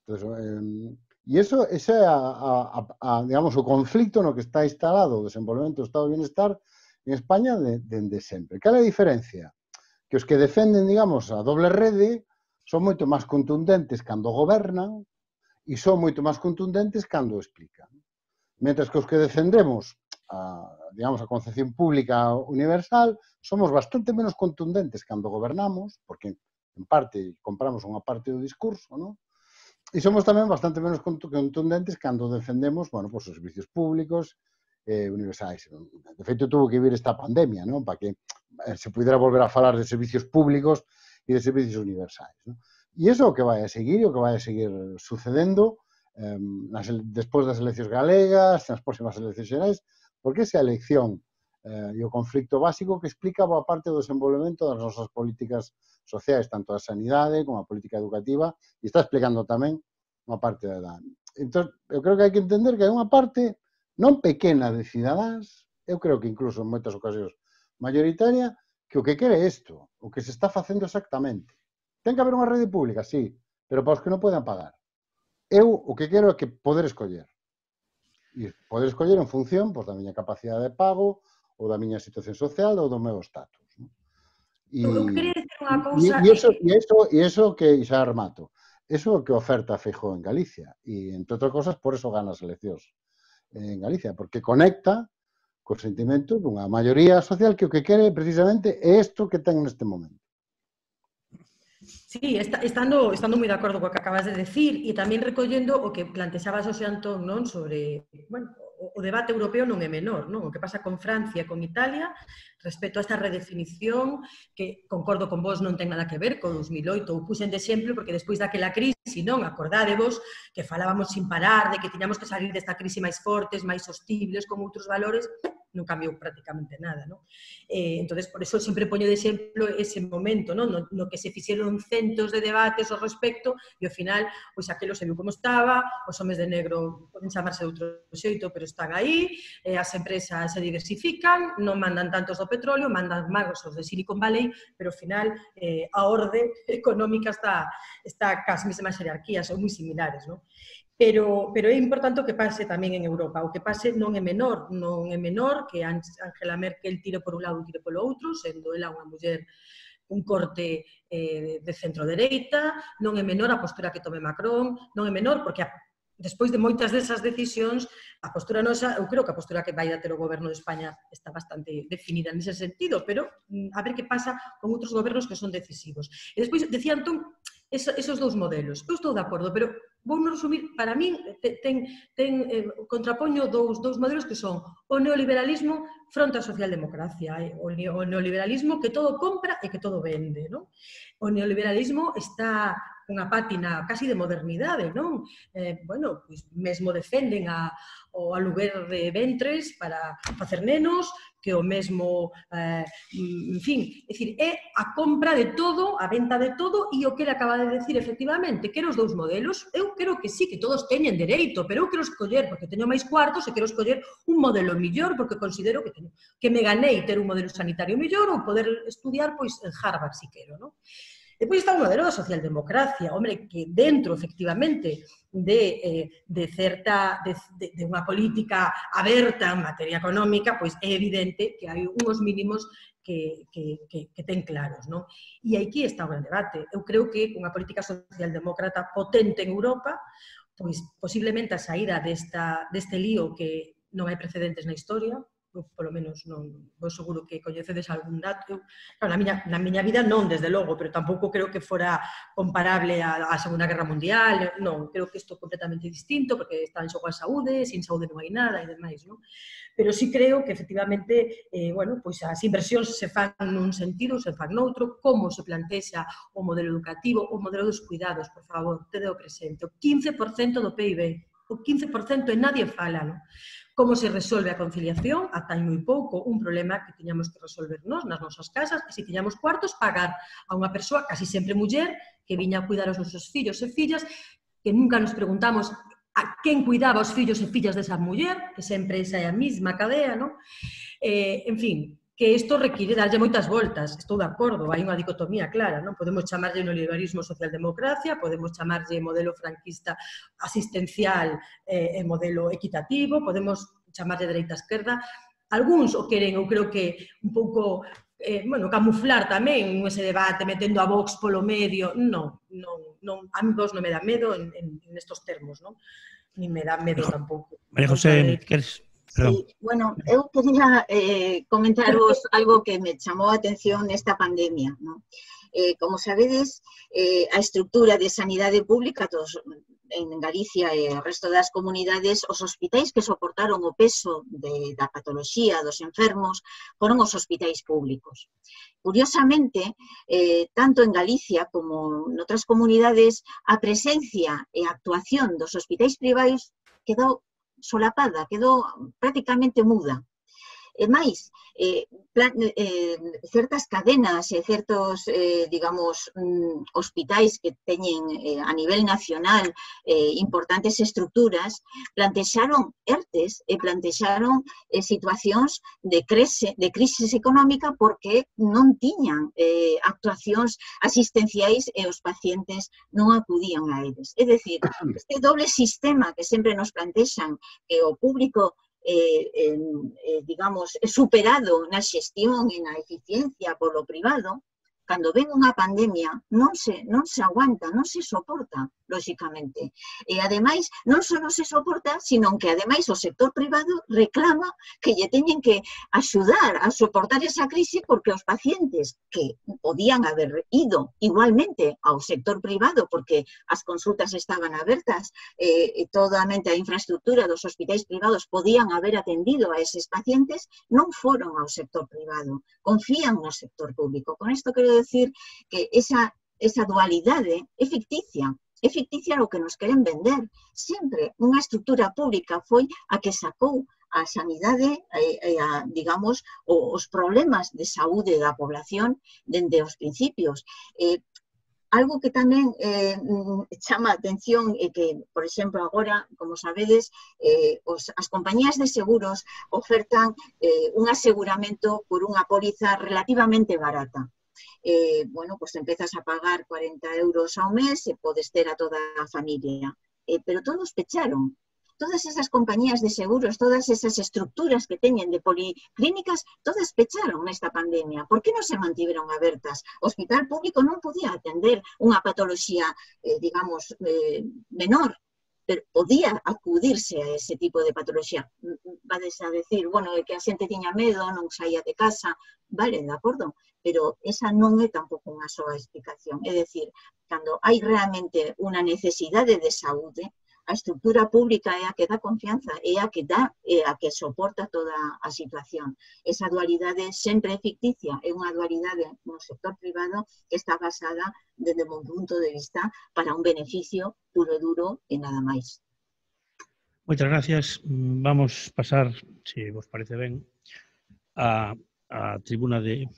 E ese é digamos, o conflicto no que está instalado o desenvolvemento do Estado de Bienestar en España dende sempre. Cal é a diferencia? Que os que defenden, digamos, a doble rede son moito máis contundentes cando gobernan e son moito máis contundentes cando explican. Mentres que os que defendemos digamos, a concepción pública universal, somos bastante menos contundentes cando gobernamos, porque en parte compramos unha parte do discurso, non? E somos tamén bastante menos contundentes cando defendemos, bueno, pues, os servicios públicos universais. De feito, tuvo que vir esta pandemia, non? Para que se pudera volver a falar de servicios públicos e de servicios universais, non? E iso é o que vai a seguir, o que vai a seguir sucedendo despois das eleccións galegas, nas próximas eleccións xerais, porque esa elección e o conflicto básico que explica boa parte do desenvolvemento das nosas políticas sociais, tanto a sanidade como a política educativa, e está explicando tamén unha parte da... Entón, eu creo que hai que entender que hai unha parte non pequena de cidadáns, eu creo que incluso en moitas ocasións mayoritaria, que o que quere é isto, o que se está facendo exactamente. Ten que haber unha rede pública, sí, pero para os que non poden pagar. Eu o que quero é que poder escoller. E poder escoller en función da miña capacidade de pago, ou da miña situación social, ou do meu status. E iso que xa remato. Iso é o que oferta Feijóo en Galicia. E, entre outras cosas, por eso gana as eleccións en Galicia, porque conecta co sentimento dunha maioría social que o que quere precisamente é isto que ten neste momento. Sí, estando moi de acordo co que acabas de decir e tamén recollendo o que plantexaba Xosé Antón, non, sobre, bueno, o debate europeo non é menor, non? O que pasa con Francia e con Italia respecto a esta redefinición que, concordo con vos, non ten nada que ver co 2008, ou puxen de exemplo porque despois daquela crise, non, acordádevos que falábamos sin parar de que tiñamos que salir desta crise máis fortes, máis sostibles, con outros valores, non cambiou prácticamente nada, non? Entón, por eso sempre poño de exemplo ese momento, non? No que se fixeron centos de debates ao respecto e ao final, pois aquilo se viu como estaba, os homes de negro poden chamarse de outro xeito, pero están aí, as empresas se diversifican, non mandan tantos do petróleo, mandan máis os de Silicon Valley, pero ao final a orde económica está cas mesmas xerarquías, son moi similares, non? Pero é importante o que pase tamén en Europa. O que pase non é menor que Angela Merkel tire por un lado e tire polo outro, sendo ela unha muller un corte de centro-dereita, non é menor a postura que tome Macron, non é menor porque despois de moitas desas decisións, a postura nosa, eu creo que a postura que vai a ter o goberno de España está bastante definida nese sentido, pero a ver que pasa con outros gobernos que son decisivos. E despois, decía Antón, esos dous modelos. Eu estou de acordo, pero vou non resumir, para min contrapoño dous modelos que son o neoliberalismo fronte á socialdemocracia, o neoliberalismo que todo compra e que todo vende, non? O neoliberalismo está unha pátina casi de modernidade, non? Bueno, pois mesmo defenden o aluguer de ventres para facer nenos, que o mesmo, en fin, é dicir, é a compra de todo, a venta de todo, e o que ele acaba de decir, efectivamente, quero os dous modelos, eu quero que sí, que todos teñen dereito, pero eu quero escoller, porque teño máis cuartos, e quero escoller un modelo mellor, porque considero que me ganei ter un modelo sanitario mellor ou poder estudiar, pois, en Harvard, si quero, non? Depois está o modelo da socialdemocracia, hombre, que dentro, efectivamente, de unha política aberta en materia económica, pois é evidente que hai unhos mínimos que ten claros, non? E aquí está o gran debate. Eu creo que unha política socialdemócrata potente en Europa, pois posiblemente a saída deste lío que non hai precedentes na historia, polo menos non, vos seguro que coñecedes algún dato. Claro, na miña vida non, desde logo, pero tampouco creo que fora comparable á Segunda Guerra Mundial, non, creo que isto é completamente distinto, porque está en xogo a saúde, sin saúde non hai nada e demais, non? Pero sí creo que, efectivamente, bueno, pois as inversións se fan nun sentido, se fan noutro, como se plantexa o modelo educativo, o modelo dos cuidados, por favor, tede o presente, o 15% do PIB, o 15% e nadie fala, non? Como se resolve a conciliación, ata hai moi pouco, un problema que tiñamos que resolver nós nas nosas casas, e se tiñamos cuartos, pagar a unha persoa, casi sempre muller, que viña a cuidar os nosos fillos e fillas, que nunca nos preguntamos a quen cuidaba os fillos e fillas desa muller, que sempre esa é a mesma cadea, non? En fin, que isto require darlle moitas voltas, estou de acordo, hai unha dicotomía clara, non? Podemos chamarlle neoliberalismo socialdemocracia, podemos chamarlle modelo franquista asistencial e modelo equitativo, podemos chamarlle dereita-esquerda. Algúns o queren, eu creo que un pouco, bueno, camuflar tamén ese debate, metendo a Vox polo medio, non, a mí Vox non me dá medo en estos termos, non? Ni me dá medo tampouco. María José, queres Sí, bueno, eu quería comentaros algo que me chamou a atención nesta pandemia, ¿no? Como sabedes, a estructura de sanidade pública, todos en Galicia e o resto das comunidades, os hospitais que soportaron o peso da patoloxía dos enfermos foron os hospitais públicos. Curiosamente, tanto en Galicia como en outras comunidades, a presencia e a actuación dos hospitais privados quedou solapada, quedou prácticamente muda. E máis, certas cadenas e certos, digamos, hospitais que teñen a nivel nacional importantes estructuras, plantexaron ERTEs e plantexaron situacións de crisis económica porque non tiñan actuacións asistenciais e os pacientes non acudían a eles. É dicir, este doble sistema que sempre nos plantexan que o público digamos, superado na xestión e na eficiencia polo privado, cando ven unha pandemia non se aguanta, non se soporta, lóxicamente. E, ademais, non só non se soporta, sino que, ademais, o sector privado reclama que lle teñen que axudar a soportar esa crise porque os pacientes que podían haber ido igualmente ao sector privado porque as consultas estaban abertas e totalmente a infraestructura dos hospitais privados podían haber atendido a eses pacientes, non foron ao sector privado, confían no sector público. Con isto quero decir que esa dualidade é ficticia o que nos queren vender. Sempre unha estructura pública foi a que sacou a sanidade, digamos, os problemas de saúde da población dende os principios. Algo que tamén chama a atención é que, por exemplo, agora, como sabedes, as compañías de seguros ofertan un aseguramento por unha póliza relativamente barata. Bueno, pues empezas a pagar 40 euros ao mes e podes ter a toda a familia. Pero todos pecharon. Todas esas compañías de seguros, todas esas estructuras que teñen de policlínicas, todas pecharon nesta pandemia. Por que non se mantiveron abertas? O hospital público non podía atender unha patoloxía, digamos, menor, pero podía acudirse a ese tipo de patoloxía. Vades a decir, bueno, que a xente tiña medo, non saía de casa, vale, de acordo, pero esa non é tampouco unha soa explicación. É dicir, cando hai realmente unha necesidade de saúde, a estructura pública é a que dá confianza, é a que dá, é a que soporta toda a situación. Esa dualidade sempre é ficticia, é unha dualidade no sector privado que está basada desde o meu punto de vista para un beneficio puro e duro e nada máis. Moitas gracias. Vamos pasar, se vos parece ben, a tribuna de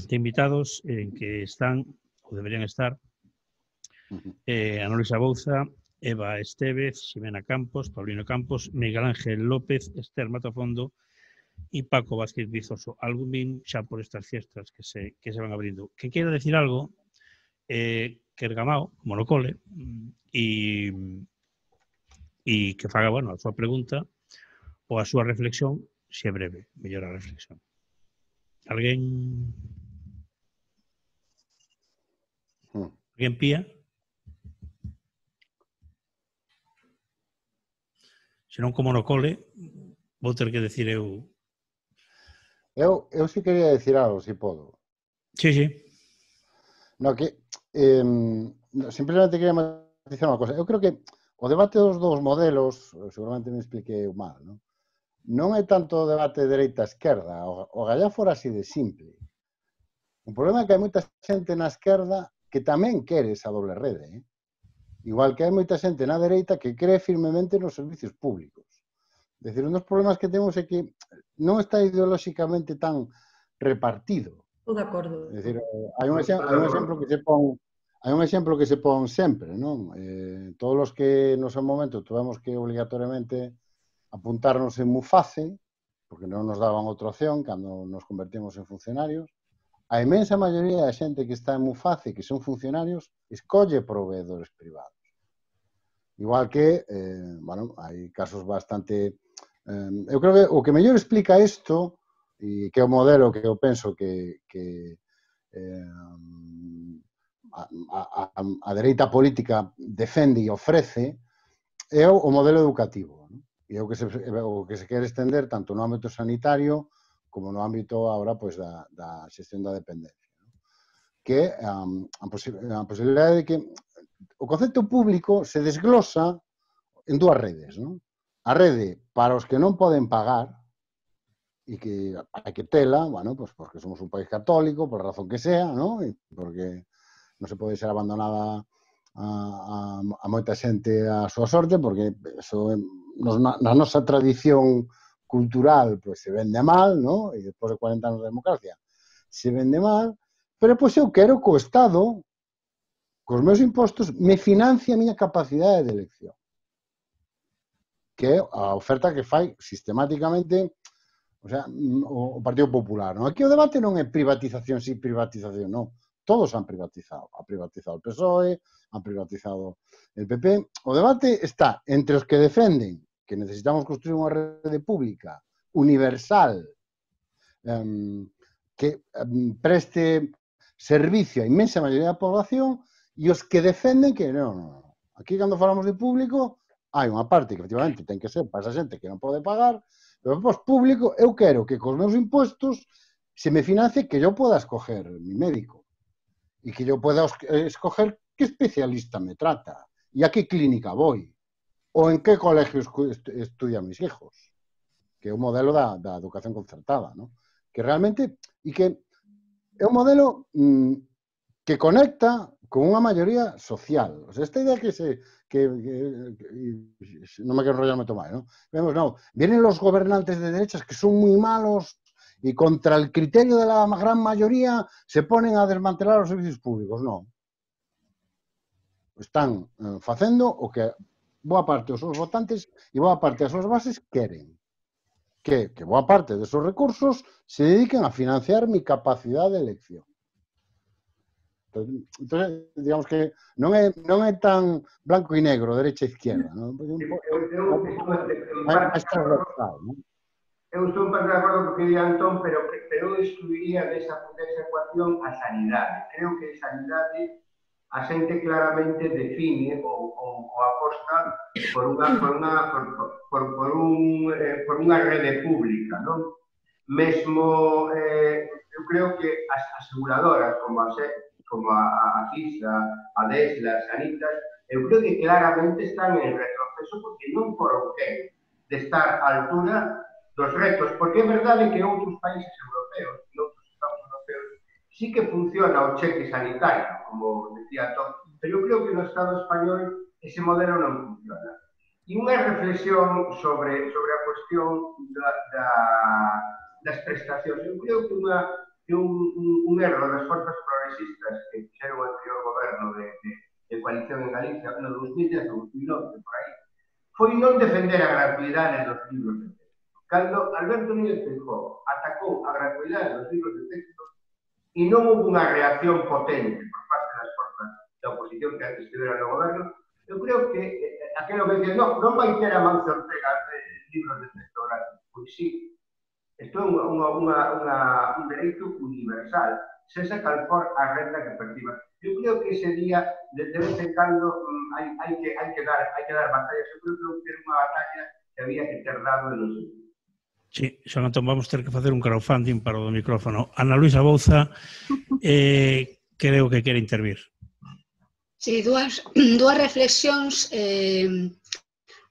invitados en que están, ou deberían estar, Anolisa Bouza, Eva Estevez, Ximena Campos, Paulino Campos, Miguel Ángel López, Esther Matafondo e Paco Vázquez Vizoso. Albumín xa por estas fiestas que se van abrindo. Quen queira decir algo, que ergamao, como no cole, e que faga, bueno, a súa pregunta ou a súa reflexión, se é breve, mellor a reflexión. Alguén? Alguén pía? Se non como no cole, vou ter que decir eu... Eu sí quería decir algo, se podo. Sí. No, que simplemente quería matizar unha cosa. Eu creo que o debate dos dous modelos, seguramente me expliquei mal, non é tanto o debate dereita-esquerda, o gallá fora así de simple. O problema é que hai moita xente na esquerda que tamén quere esa doble rede, igual que hai moita xente na dereita que cree firmemente nos servicios públicos. É dicir, un dos problemas que temos é que non está ideolóxicamente tan repartido. Estou de acordo. É dicir, hai un exemplo que se pon sempre, non? Todos os que no seu momento tuvemos que obligatoriamente apuntarnos en Muface, porque non nos daban outra opción cando nos convertimos en funcionarios, a imensa maioría da xente que está en Muface, que son funcionarios, escolle proveedores privados. Igual que, bueno, hai casos bastante... eu creo que o que mellor explica isto, e que é o modelo que eu penso que a dereita política defende e ofrece, é o modelo educativo. E é o que se quere estender tanto no ámbito sanitario como no ámbito agora pois, da xestión da dependencia. Que a posibilidade de que o concepto público se desglosa en dúas redes, non? A rede para os que non poden pagar e que hai que tela, bueno, pues porque somos un país católico, por razón que sea, ¿no? E porque non se pode ser abandonada a moita xente a súa sorte, porque eso, na nosa tradición cultural pues se vende mal, ¿no? E despois de 40 anos de democracia se vende mal, pero pois eu quero que o Estado, cos meus impostos, me financie a miña capacidade de elección. Que é a oferta que fai sistemáticamente o sea, o Partido Popular. Non? Aquí o debate non é privatización, sí, privatización, non. Todos han privatizado. Ha privatizado el PSOE, han privatizado el PP. O debate está entre os que defenden que necesitamos construir unha rede pública universal que preste servicio a inmensa maioría da población e os que defenden que non. Aquí, cando falamos de público, hai unha parte que, efectivamente, ten que ser para esa xente que non pode pagar, pero, pois, público, eu quero que cos meus impostos se me financie que eu poda escoger mi médico e que eu poda escoger que especialista me trata e a que clínica voy ou en que colegio estudian mis hijos, que é o modelo da educación concertada, ¿no? Que realmente, e que é un modelo que conecta con unha maioría social. O sea, esta idea que non me quero enrollarme tomar, ¿no? Vemos, no, vienen los gobernantes de derechas que son muy malos y contra el criterio de la gran mayoría se ponen a desmantelar os servicios públicos. No. Están facendo o que boa parte dos seus votantes e boa parte das súas bases queren. Que boa parte de seus recursos se dediquen a financiar mi capacidade de elección. Entonces, digamos que non é tan blanco e negro, derecha e izquierda, non? Eu estou un pouco de acordo co que di Antón, pero eu excluiría desa ecuación a sanidade. Creo que sanidade a xente claramente define ou aposta por unha rede pública, non? Mesmo, eu creo que as aseguradoras como a CISA, a DESLA, a Sanitas, eu creo que claramente están en retroceso porque non foron quen de estar á altura dos retos, porque é verdade que outros países europeos e outros estados europeos sí que funciona o cheque sanitario, como decía Tom, pero eu creo que no Estado español ese modelo non funciona. E unha reflexión sobre a cuestión das prestacións. Eu creo que un erro das forzas progresistas que fixeron o anterior goberno de coalición en Galicia no 2010 ou 2011, por aí, foi non defender a gratuidade dos libros de texto. Cando Alberto Núñez Feijóo atacou a gratuidade dos libros de texto e non houve unha reacción potente por parte das forzas da oposición que antes estivera no goberno, eu creo que aquilo que dicen, non vai ter a Mancio Ortega libros de texto gratis. Pois sí, isto é un dereito universal, sexa cal for a renda que perciba. Eu creo que ese día, de vez en cando, hai que dar batallas. Eu creo que era unha batalla que había que ter dado en los sentidos. Sí, Xoan Antón, vamos ter que facer un crowdfunding para o do micrófono. Ana Luisa Bouza, creo que quere intervir. Sí, dúas reflexións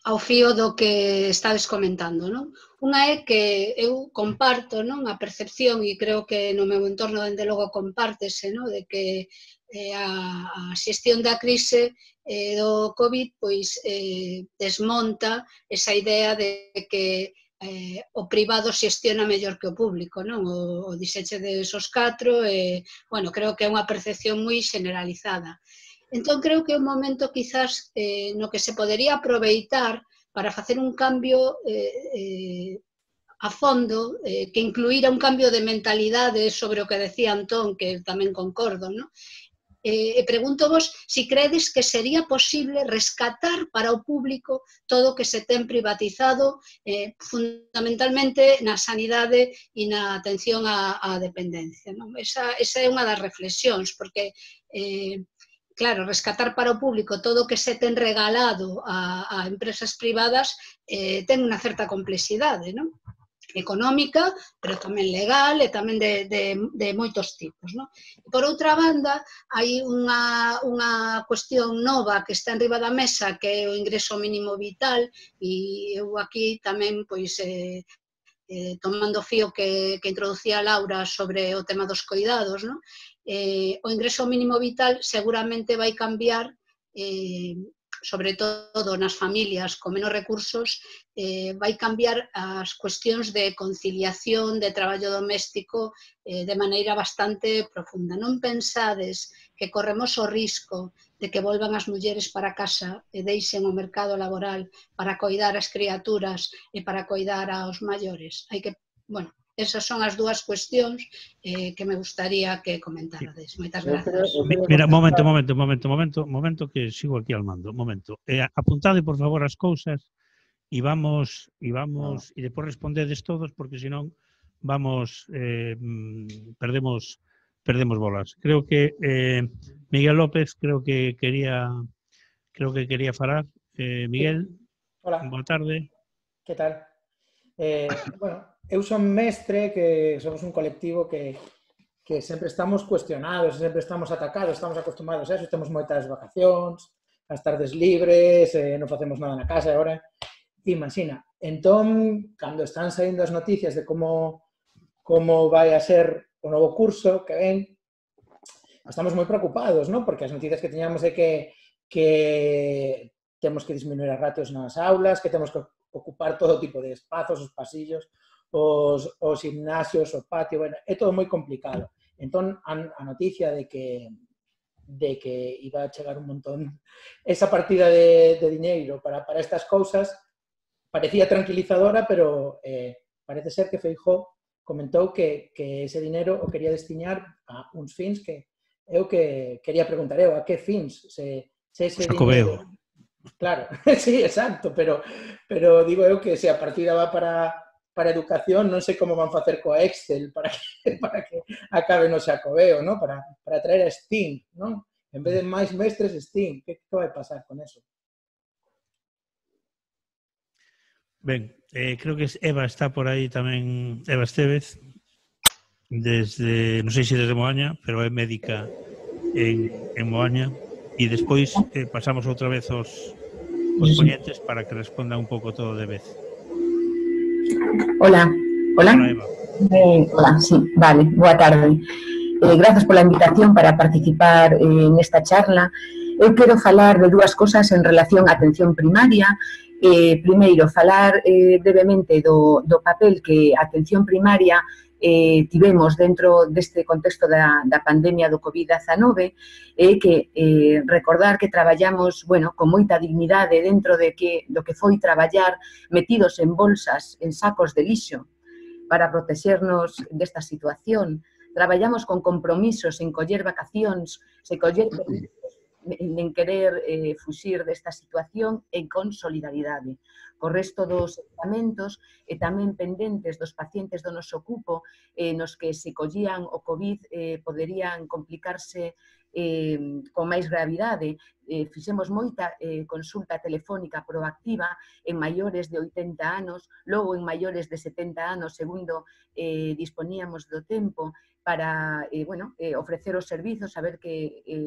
ao fío do que estades comentando, non? Unha é que eu comparto, non, a percepción, e creo que no meu entorno, dende logo, compártese, non, de que a xestión da crise do COVID pois desmonta esa idea de que o privado xestiona mellor que o público, non? O dixeche de esos 4, bueno, creo que é unha percepción moi generalizada. Entón, creo que é un momento, quizás, no que se podería aproveitar para facer un cambio a fondo, que incluíra un cambio de mentalidade sobre o que decía Antón, que tamén concordo, non? E pregunto-vos se credes que sería posible rescatar para o público todo o que se ten privatizado, fundamentalmente na sanidade e na atención á dependencia, non? Esa é unha das reflexións, porque claro, rescatar para o público todo o que se ten regalado a empresas privadas ten unha certa complexidade, non? Económica, pero tamén legal e tamén de moitos tipos, non? Por outra banda, hai unha cuestión nova que está enriba da mesa, que é o ingreso mínimo vital, e eu aquí tamén, pois, tomando fío que introducía Laura sobre o tema dos coidados, non? O ingreso mínimo vital seguramente vai cambiar, sobre todo nas familias con menos recursos, vai cambiar as cuestións de conciliación, de traballo doméstico de maneira bastante profunda. Non pensades que corremos o risco de que volvan as mulleres para casa e deixen o mercado laboral para coidar as criaturas e para coidar aos maiores. Hai que, bueno, esas son as dúas cuestións que me gustaría que comentárades. Moitas grazas. Mira, momento, que sigo aquí al mando. Momento. Apuntade, por favor, as cousas e vamos e depois respondedes todos, porque senón vamos perdemos bolas. Creo que Miguel López creo que quería falar. Miguel, hola. Boa tarde. Que tal? Bueno, eu son mestre, que somos un colectivo que sempre estamos cuestionados, sempre estamos atacados, estamos acostumados a eso, temos moitas vacacións, as tardes libres, non facemos nada na casa agora. Imagina, entón, cando están saindo as noticias de como vai a ser o novo curso que ven, estamos moi preocupados, non? Porque as noticias que teñamos é que temos que disminuir as ratios nas aulas, que temos que ocupar todo tipo de espazos, os pasillos, os gimnasios, o patio, bueno, é todo moi complicado. Entón, a noticia de que iba a chegar un montón esa partida de diñeiro para estas cousas parecía tranquilizadora, pero parece ser que Feijóo comentou que ese diñeiro o quería destinar a uns fins que eu que quería preguntar a que fins se ese diñeiro... Claro, sí, exacto, pero digo eu que se a partida va para educación, non sei como van facer coa Excel para que acabe no Xacobeo, non? Para traer a STEAM, non? En vez de máis mestres, STEAM. Que vai pasar con eso? Ben, creo que Eva está por aí tamén, Eva Estévez, desde, non sei se desde Moaña, pero é médica en Moaña, e despois pasamos outra vez aos ponentes para que responda un pouco todo de vez. Hola. Hola, Eva. Hola, sí, vale, boa tarde. Gracias pola invitación para participar nesta charla. Eu quero falar de dúas cosas en relación á atención primaria. Primeiro, falar brevemente do papel que a atención primaria tivemos dentro deste contexto da pandemia do COVID-19, que recordar que traballamos, bueno, con moita dignidade dentro do que foi traballar metidos en bolsas, en sacos de lixo, para protexernos desta situación. Traballamos con compromisos, en coller vacacións, en querer fuxir desta situación e con solidaridade co resto dos estamentos e tamén pendentes dos pacientes do noso cupo nos que se collían o COVID poderían complicarse con máis gravidade. Fixemos moita consulta telefónica proactiva en maiores de 80 anos, logo en maiores de 70 anos, segundo disponíamos do tempo, para ofrecer os servizos,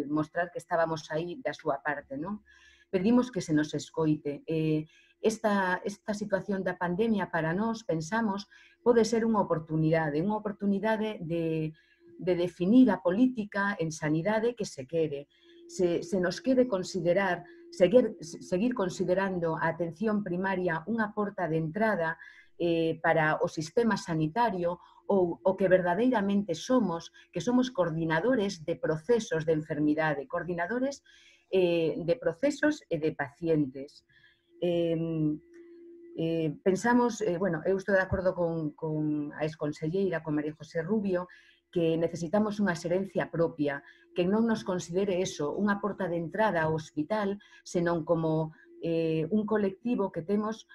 mostrar que estábamos aí da súa parte, non? Pedimos que se nos escoite. Esta situación da pandemia para nós, pensamos, pode ser unha oportunidade de definir a política en sanidade que se quere. Se nos quere considerar, seguir considerando a atención primaria unha porta de entrada para o sistema sanitario ou o que verdadeiramente somos, que somos coordinadores de procesos de enfermidade, coordinadores de procesos e de pacientes. Pensamos, eu estou de acordo con a exconselleira, con María José Rubio, que necesitamos unha xerencia propia, que non nos considere eso, unha porta de entrada ao hospital, senón como un colectivo que temos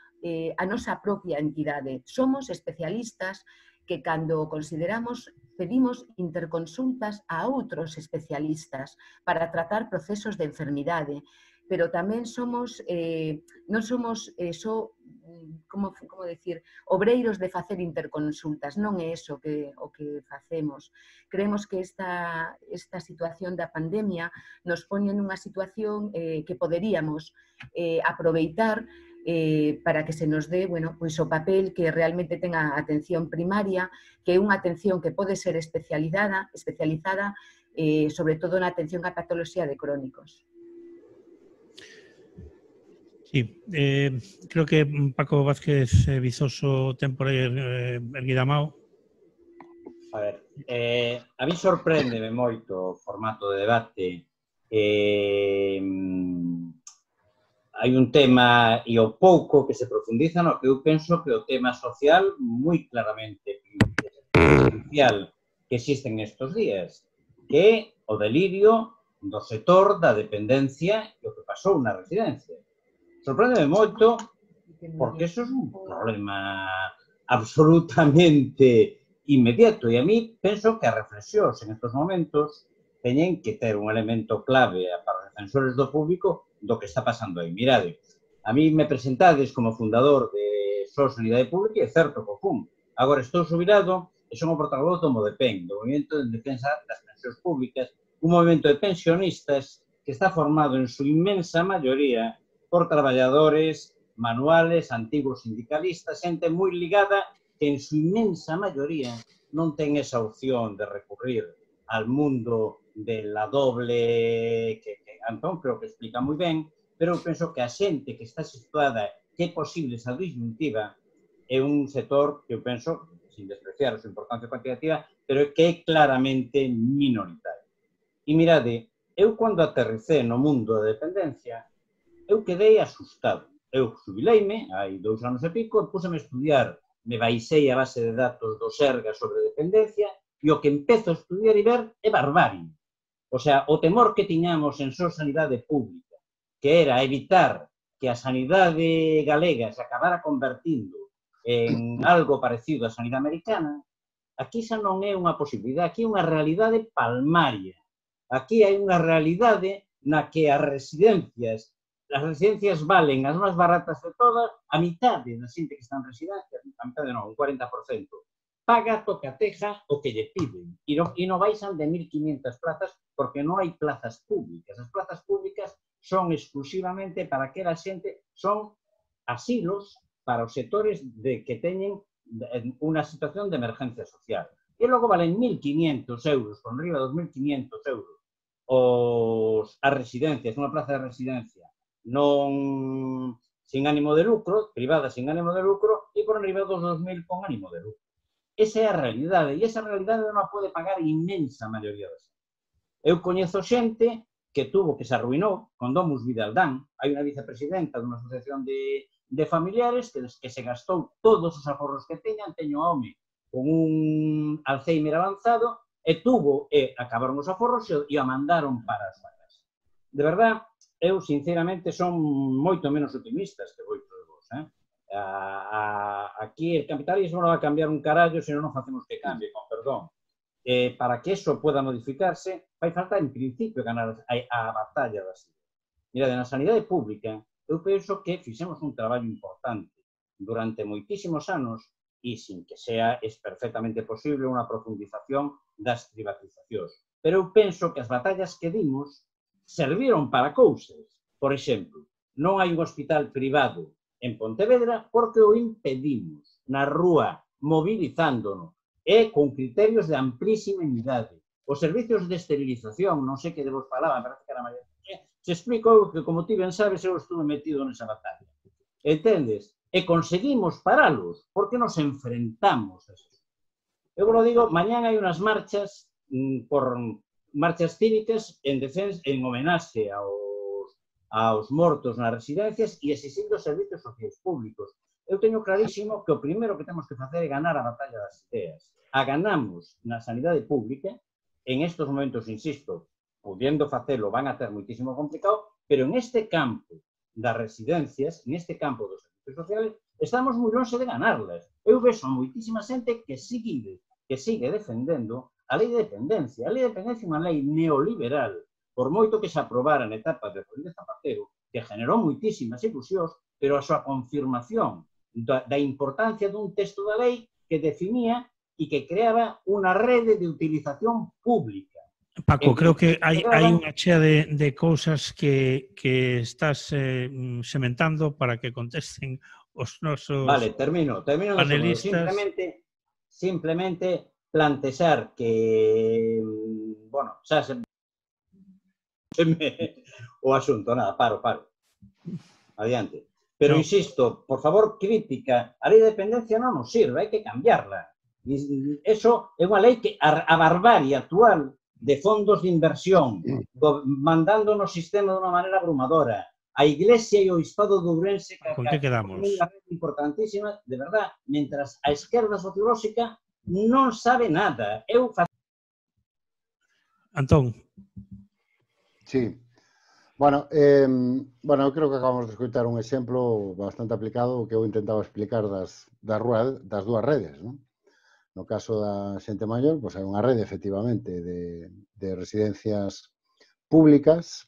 a nosa propia entidade. Somos especialistas que cando consideramos pedimos interconsultas a outros especialistas para tratar procesos de enfermidade, pero tamén somos, non somos só, como decir, obreiros de facer interconsultas, non é iso o que facemos. Creemos que esta situación da pandemia nos pone nunha situación que poderíamos aproveitar para que se nos dé, bueno, pois o papel que realmente ten a atención primaria, que é unha atención que pode ser especializada, sobre todo na atención á patoloxía de crónicos. Sí, creo que Paco Vázquez Vizoso ten por aí erguida a mão. A ver, a mí sorpréndeme moito o formato de debate. Hai un tema e o pouco que se profundiza no que eu penso que o tema social moi claramente esencial que existe nestes días, que é o delirio do sector da dependencia e o que pasou na residencia. Sorpréndeme moito porque eso é un problema absolutamente inmediato e a mí penso que as reflexións en estes momentos teñen que ter un elemento clave para os defensores do público do que está pasando aí. Mirade, a mí me presentades como fundador de SOS Sanidade Pública e é certo que o fun. Agora estou xubilado e son o portavoz do MODEPEN, do Movimento de Defensa das Pensións Públicas, un movimento de pensionistas que está formado en su inmensa maioría por traballadores manuales, antigos sindicalistas, xente moi ligada que en su inmensa maioría non ten esa opción de recurrir al mundo de la doble, que Antón creo que explica moi ben, pero eu penso que a xente que está situada, que é posible esa disyuntiva, é un sector que eu penso, sin despreciar a súa importancia cuantitativa, pero que é claramente minoritario. E mirade, eu cando aterricé no mundo da dependencia, eu quedei asustado. Eu xubileime, hai 2 anos e pico, e púseme a estudiar, me baixei a base de datos do Sergas sobre dependencia, e o que empezo a estudiar e ver é barbarie. O sea, o temor que tiñamos en SOS Sanidade Pública, que era evitar que a sanidade galega se acabara convertindo en algo parecido á sanidade americana, aquí xa non é unha posibilidade, aquí é unha realidade palmaria. Aquí hai unha realidade na que as residencias valen as máis baratas de todas, a mitade da xente que está en residencias, a mitade non, un 40%, paga tocateja o que lle piden e non baixan de 1.500 plazas porque non hai plazas públicas. As plazas públicas son exclusivamente para aquela xente, son asilos para os sectores que teñen unha situación de emergencia social. E logo valen 1.500 euros, con riba dos 1.500 euros, as residencias, unha plaza de residencia non sin ánimo de lucro, privada sin ánimo de lucro, e por arriba dos 2.000 con ánimo de lucro. Esa é a realidade, e esa realidade non a pode pagar a inmensa maioría da xente. Eu coñezo xente que tuvo, que se arruinou, con Domus Vidaldán, hai unha vicepresidenta dunha asociación de familiares que se gastou todos os aforros que teñan, teño a home con un Alzheimer avanzado, e acabaron os aforros e a mandaron para a súa casa. De verdad, eu, sinceramente, son moito menos optimistas que moitos de vos. Aquí el capitalismo non va a cambiar un carallo se non facemos que cambie, con perdón. Para que eso pueda modificarse, vai falta, en principio, ganar a batalla das ideas. Mirade, na sanidade pública, eu penso que fixemos un traballo importante durante moitísimos anos e sin que sea perfectamente posible unha profundización das privatizacións. Pero eu penso que as batallas que dimos serviron para cousas. Por exemplo, non hai un hospital privado en Pontevedra porque o impedimos na rúa, movilizándonos e con criterios de amplísima unidade. Os servicios de esterilización, non sei que de vos falaba, parece que era maior. Se explico que, como ti ben sabes, eu estuve metido nesa batalla. Entendes? E conseguimos paralos porque nos enfrentamos a eso. Eu vos lo digo, mañán hai unhas marchas por marchas cívicas en homenaxe aos mortos nas residencias e exigindo servicios sociais públicos. Eu teño clarísimo que o primeiro que temos que facer é ganar a batalla das ideas. A ganamos na sanidade pública, en estes momentos, insisto, pudiendo facelo van a ter moitísimo complicado, pero en este campo das residencias, en este campo dos servicios sociales, estamos moi longe de ganarlas. Eu vexo a moitísima xente que sigue que sigue defendendo a lei de dependencia. A lei de dependencia é unha lei neoliberal, por moito que se aprobara na etapa de Rodríguez Zapatero, que generou moitísimas ilusións, pero a súa confirmación da importancia dun texto da lei que definía e que creaba unha rede de utilización pública. Paco, creo que hai unha chea de cousas que estás sementando para que contesten os nosos panelistas. Simplemente plantexar que, bueno, xa se o asunto, nada, paro. Adiante. Pero insisto, por favor, crítica. A lei de dependencia non nos sirve, hai que cambiarla. Eso é unha lei que a barbarie actual de fondos de inversión, mandando no sistema de unha maneira abrumadora, a Iglesia e o Estado de Ourense, con que quedamos? Unha lei importantísima, de verdad, mentras a esquerda sociolóxica non sabe nada. Antón. Sí. Bueno, eu creo que acabamos de escoitar un exemplo bastante aplicado que eu intentaba explicar das dúas redes, non? No caso da xente maior, pois hai unha rede, efectivamente, de residencias públicas,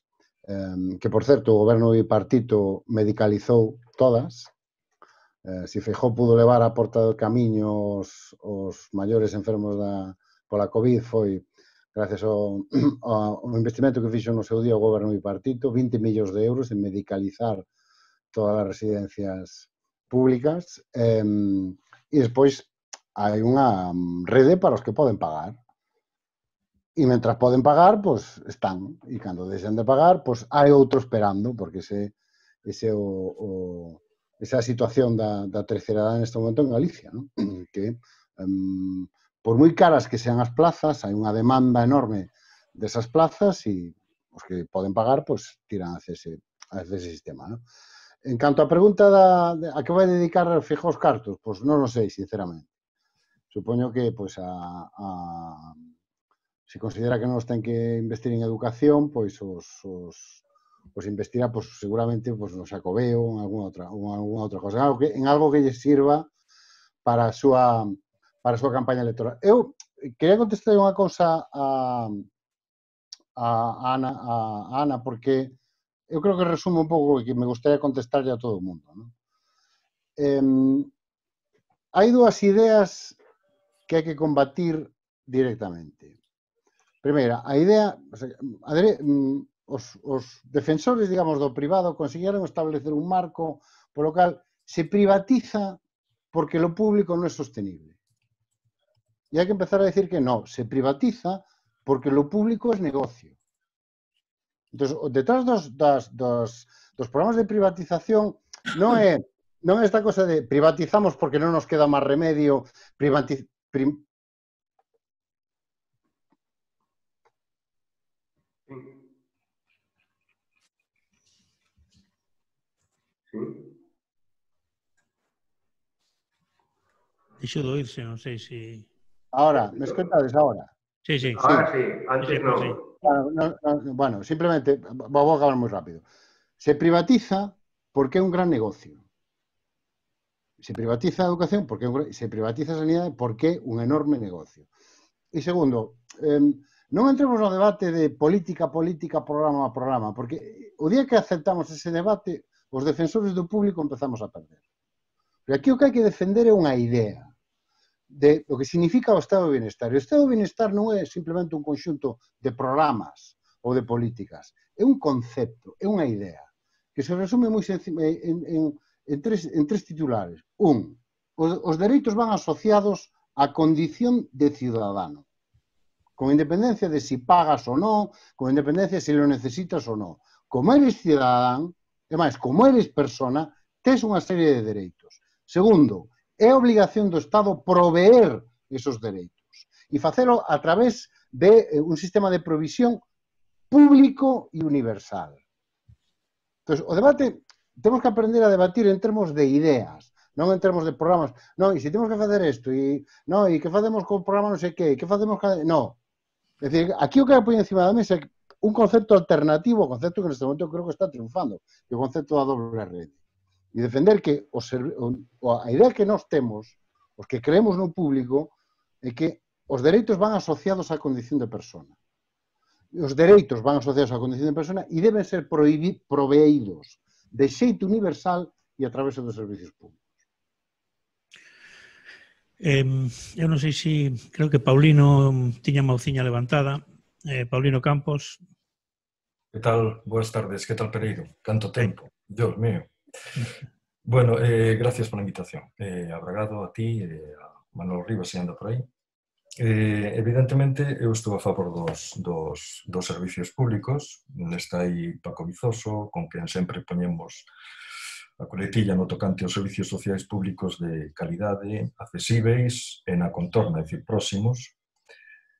que, por certo, o goberno bipartito medicalizou todas. Se Feijóo pudo levar a porta do camiño os maiores enfermos pola COVID foi gracias ao investimento que fixo no seu día o goberno bipartito, 20 millóns de euros en medicalizar todas as residencias públicas, e despois hai unha rede para os que poden pagar. E mentras poden pagar, pois están. E cando deixan de pagar, pois hai outro esperando, porque esa é a situación da terceira edade neste momento en Galicia, non? Que por moi caras que sean as plazas, hai unha demanda enorme desas plazas e os que poden pagar, pois tiran hacia ese sistema, non? En canto á pregunta a que vai dedicar Feijóo os cartos, pois non o sei, sinceramente. Supoño que, pois, se considera que non ten que investir en educación, pois os investirá, pois, seguramente, pois, no Xacobeo, en alguna outra cosa, en algo que lle sirva para a súa campaña electoral. Eu quería contestar unha cousa a Ana, porque eu creo que resume un pouco que me gustaría contestarlle a todo o mundo, non? Hai dúas ideas que hai que combatir directamente. Primeira, a idea, os defensores, digamos, do privado conseguiron establecer un marco polo cal se privatiza porque lo público non é sostenible. E hai que empezar a decir que non, se privatiza porque lo público é negocio. Entón, detrás dos programas de privatización non é esta cosa de privatizamos porque non nos queda máis remedio, Deixou de oírse, non sei se... Ahora, me escoitades ahora? Sí. Ahora sí, antes non. Bueno, simplemente, vou acabar moi rápido. Se privatiza porque é un gran negocio. Se privatiza a educación porque se privatiza a sanidade porque é un enorme negocio. E segundo, non entremos no debate de política, programa, porque o día que aceptamos ese debate, os defensores do público empezamos a perder. Pero aquí o que hai que defender é unha idea de o que significa o estado de bienestar. O estado de bienestar non é simplemente un conxunto de programas ou de políticas. É un concepto, é unha idea, que se resume moi en tres titulares. Os dereitos van asociados á condición de ciudadano, con independencia de si pagas ou non, con independencia de si lo necesitas ou non. Como eres cidadán, e máis, como eres persona, tes unha serie de dereitos. Segundo, é obligación do Estado proveer esos dereitos e facelo a través de un sistema de provisión público e universal. Entón, o debate, temos que aprender a debatir en termos de ideas, non en termos de programas. Non, e se temos que facer isto, e que facemos co programa non sei que, que facemos... Non. É dicir, aquí o que põe encima da mesa é un concepto alternativo, un concepto que neste momento creo que está triunfando, que é o concepto da doble rede. E defender que a idea que nós temos, os que creemos no público, é que os dereitos van asociados á condición de persona. Os dereitos van asociados á condición de persona e deben ser proveídos de xeito universal e a través dos servicios públicos. Eu non sei se, creo que Paulino tiña a mauciña levantada. Paulino Campos. Que tal? Boas tardes. Que tal, Pereiro? Canto tempo. Dios mío. Bueno, gracias por la invitación. Abragado a ti, a Manuel Rivas, se anda por aí. Evidentemente, eu estou a favor dos servicios públicos. Está aí Paco Vizoso, con quen sempre poñemos a coletilla no tocante aos servicios sociais públicos de calidade, accesíveis e na contorna, é dicir, próximos,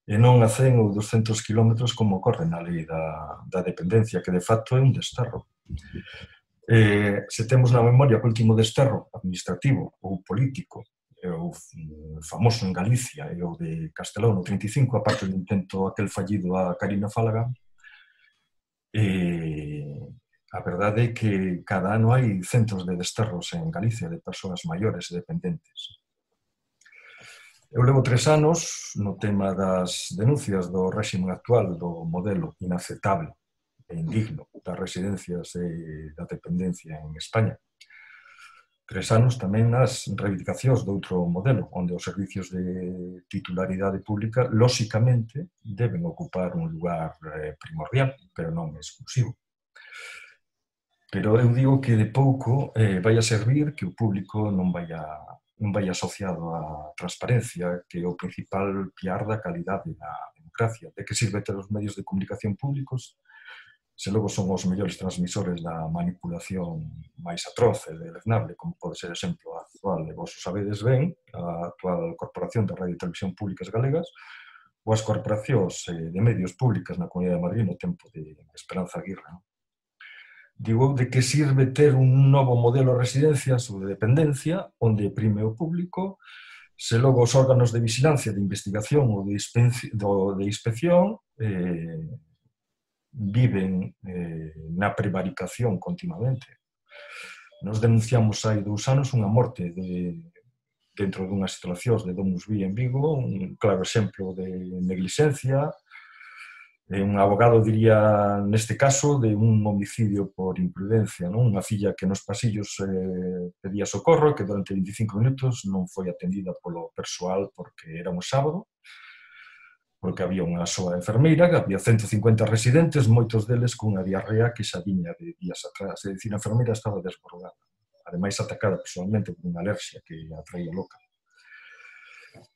e non a 100 ou 200 kilómetros como ocorre na lei da dependencia, que de facto é un desterro. Se temos na memoria que o último desterro administrativo ou político, o famoso en Galicia e o de Castelao no 35, a parte do intento aquel fallido a Karina Fálaga, a verdade é que cada ano hai centros de desterros en Galicia de persoas maiores e dependentes. Eu levo 3 anos no tema das denuncias do réxime actual do modelo inaceptable e indigno das residencias e da dependencia en España. 3 anos tamén nas reivindicacións de outro modelo, onde os servicios de titularidade pública, lóxicamente, deben ocupar un lugar primordial, pero non exclusivo. Pero eu digo que de pouco vai a servir que o público non vai asociado á transparencia, que é o principal piar da calidade da democracia. De que sirve ter os medios de comunicación públicos se logo son os mellores transmisores da manipulación máis atroz e deleznable, como pode ser exemplo a actual, e vos o sabedes ben, a actual Corporación de Radio e Televisión Públicas Galegas, ou as corporacións de medios públicas na Comunidade de Madrid no tempo de Esperanza Aguirre. Digo, de que sirve ter un novo modelo de residencias ou de dependencia onde prime o público, se logo os órganos de vigilancia, de investigación ou de inspección viven na prevaricación continuamente. Nos denunciamos hai 2 anos unha morte dentro dunhas instalacións de Domus Vi en Vigo, un claro exemplo de negligencia. Un abogado diría, neste caso, de un homicidio por imprudencia, unha filla que nos pasillos pedía socorro e que durante 25 minutos non foi atendida polo persoal porque era un sábado, porque había unha soa enfermeira, que había 150 residentes, moitos deles cunha diarrea que xa viña de días atrás. É dicir, a enfermeira estaba desbordada, ademais atacada personalmente por unha alerxia que a traía loca.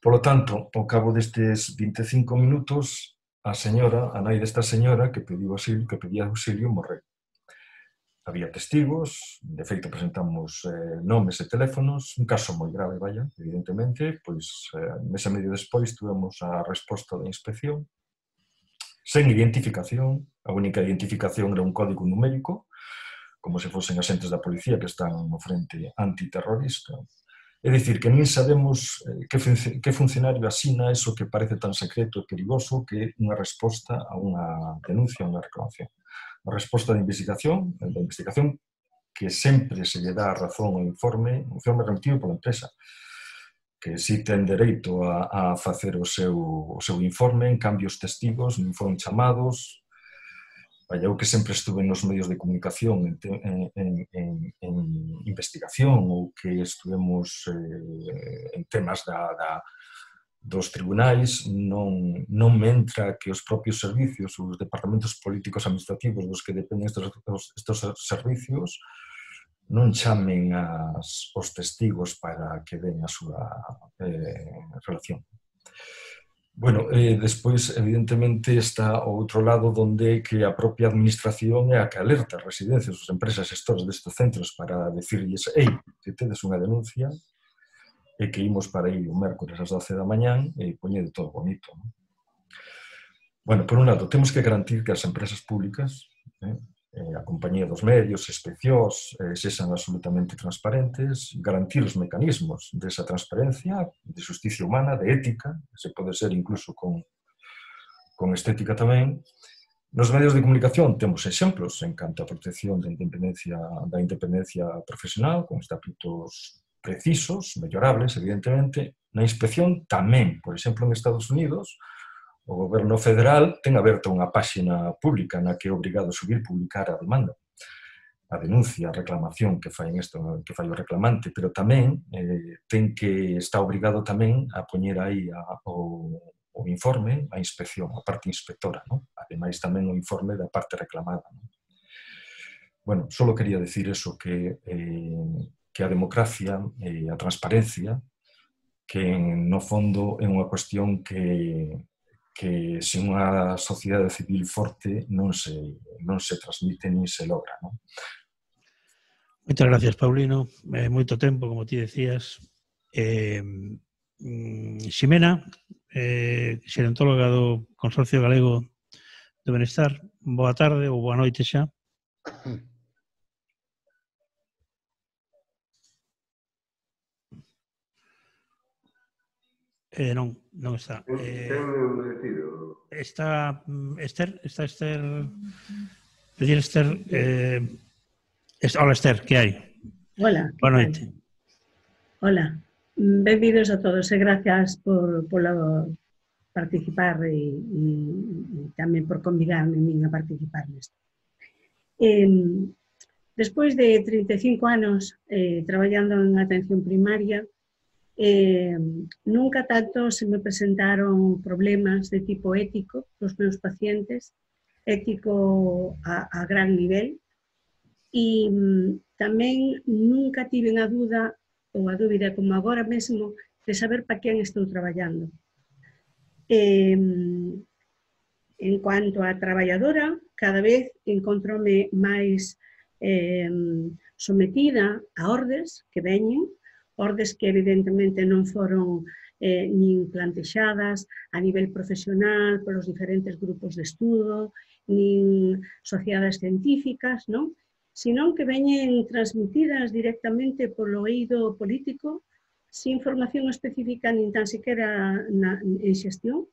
Por lo tanto, ao cabo destes 25 minutos, a nai desta señora que pedía auxilio, morreu. Había testigos, de feito presentamos nomes e teléfonos, un caso moi grave, vaya, evidentemente, pois mes e medio despois tuvemos a resposta da inspección, sen identificación, a única identificación era un código numérico, como se fosen agentes da policía que están no frente antiterrorista. É dicir, que nin sabemos que funcionario asina eso que parece tan secreto e perigoso que é unha resposta a unha denuncia, a unha reclamación. A resposta da investigación que sempre se lle dá a razón ao informe remitido pola empresa, que si ten dereito a facer o seu informe, en cambio os testigos non foron chamados. Vaya, eu que sempre estuve nos medios de comunicación en investigación ou que estuvemos en temas dos tribunais, non me entra que os propios servicios, os departamentos políticos administrativos dos que dependen estes servicios, non chamen os testigos para que den a súa relación. Bueno, despois, evidentemente, está o outro lado onde que a propia administración é a que alerta as residencias, as empresas gestoras destes centros para decirles, ei, que tedes unha denuncia e que imos para aí o mércores ás 12 da mañán e poñede todo bonito. Bueno, por un lado, temos que garantir que as empresas públicas, a compañía dos medios, inspeccións, sexan absolutamente transparentes, garantir os mecanismos desa transparencia, de justicia humana, de ética, se pode ser incluso con estética tamén. Nos medios de comunicación temos exemplos en canto a protección da independencia profesional, con estatutos precisos, mellorables, evidentemente. Na inspección tamén, por exemplo, en Estados Unidos, o goberno federal ten aberta unha páxina pública na que é obrigado a subir publicar a demanda, a denuncia, a reclamación que fai o reclamante, pero tamén está obrigado tamén a poñer aí o informe, a inspección, a parte inspectora, non? Ademais tamén o informe da parte reclamada, non? Bueno, só quería decir eso, que a democracia e a transparencia, que no fondo é unha cuestión que sin unha sociedade civil forte non se transmite nin se logra, non? Moitas gracias, Paulino. Moito tempo, como ti decías. Ximena, xerontóloga do Consorcio Galego do Benestar, boa tarde ou boa noite xa. Non está. Está Esther? Está Esther? Decir Esther... Hola, Esther, que hai? Hola. Boa noite. Hola. Benvidos a todos e gracias por participar e tamén por convidarme a participar nesto. Despois de 35 anos traballando en atención primaria, nunca tanto se me presentaron problemas de tipo ético nos meus pacientes, ético a gran nivel, e tamén nunca tiven a dúda ou a dúbida como agora mesmo de saber para quen estou traballando. En cuanto a traballadora, cada vez encontrome máis sometida a ordes que veñen, ordes que evidentemente non foron nin plantexadas a nivel profesional polos diferentes grupos de estudo, nin sociedades científicas, non? Senón que veñen transmitidas directamente polo eido político, sin formación específica nin tan sequera en xestión.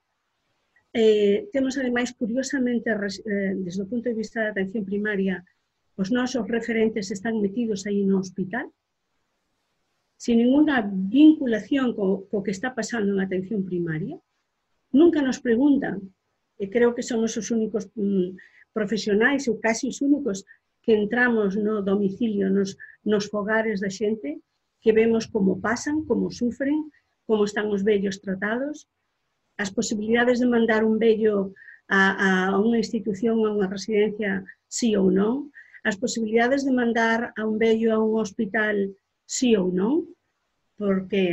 Temos, ademais, curiosamente, desde o punto de vista da atención primaria, os nosos referentes están metidos aí no hospital, sin ninguna vinculación co que está pasando en atención primaria. Nunca nos preguntan, e creo que somos os únicos profesionais, ou casi os únicos, que entramos no domicilio, nos fogares da xente, que vemos como pasan, como sufren, como están os vellos tratados, as posibilidades de mandar un vello a unha institución, a unha residencia, sí ou non, as posibilidades de mandar a un vello a un hospital, sí ou non, porque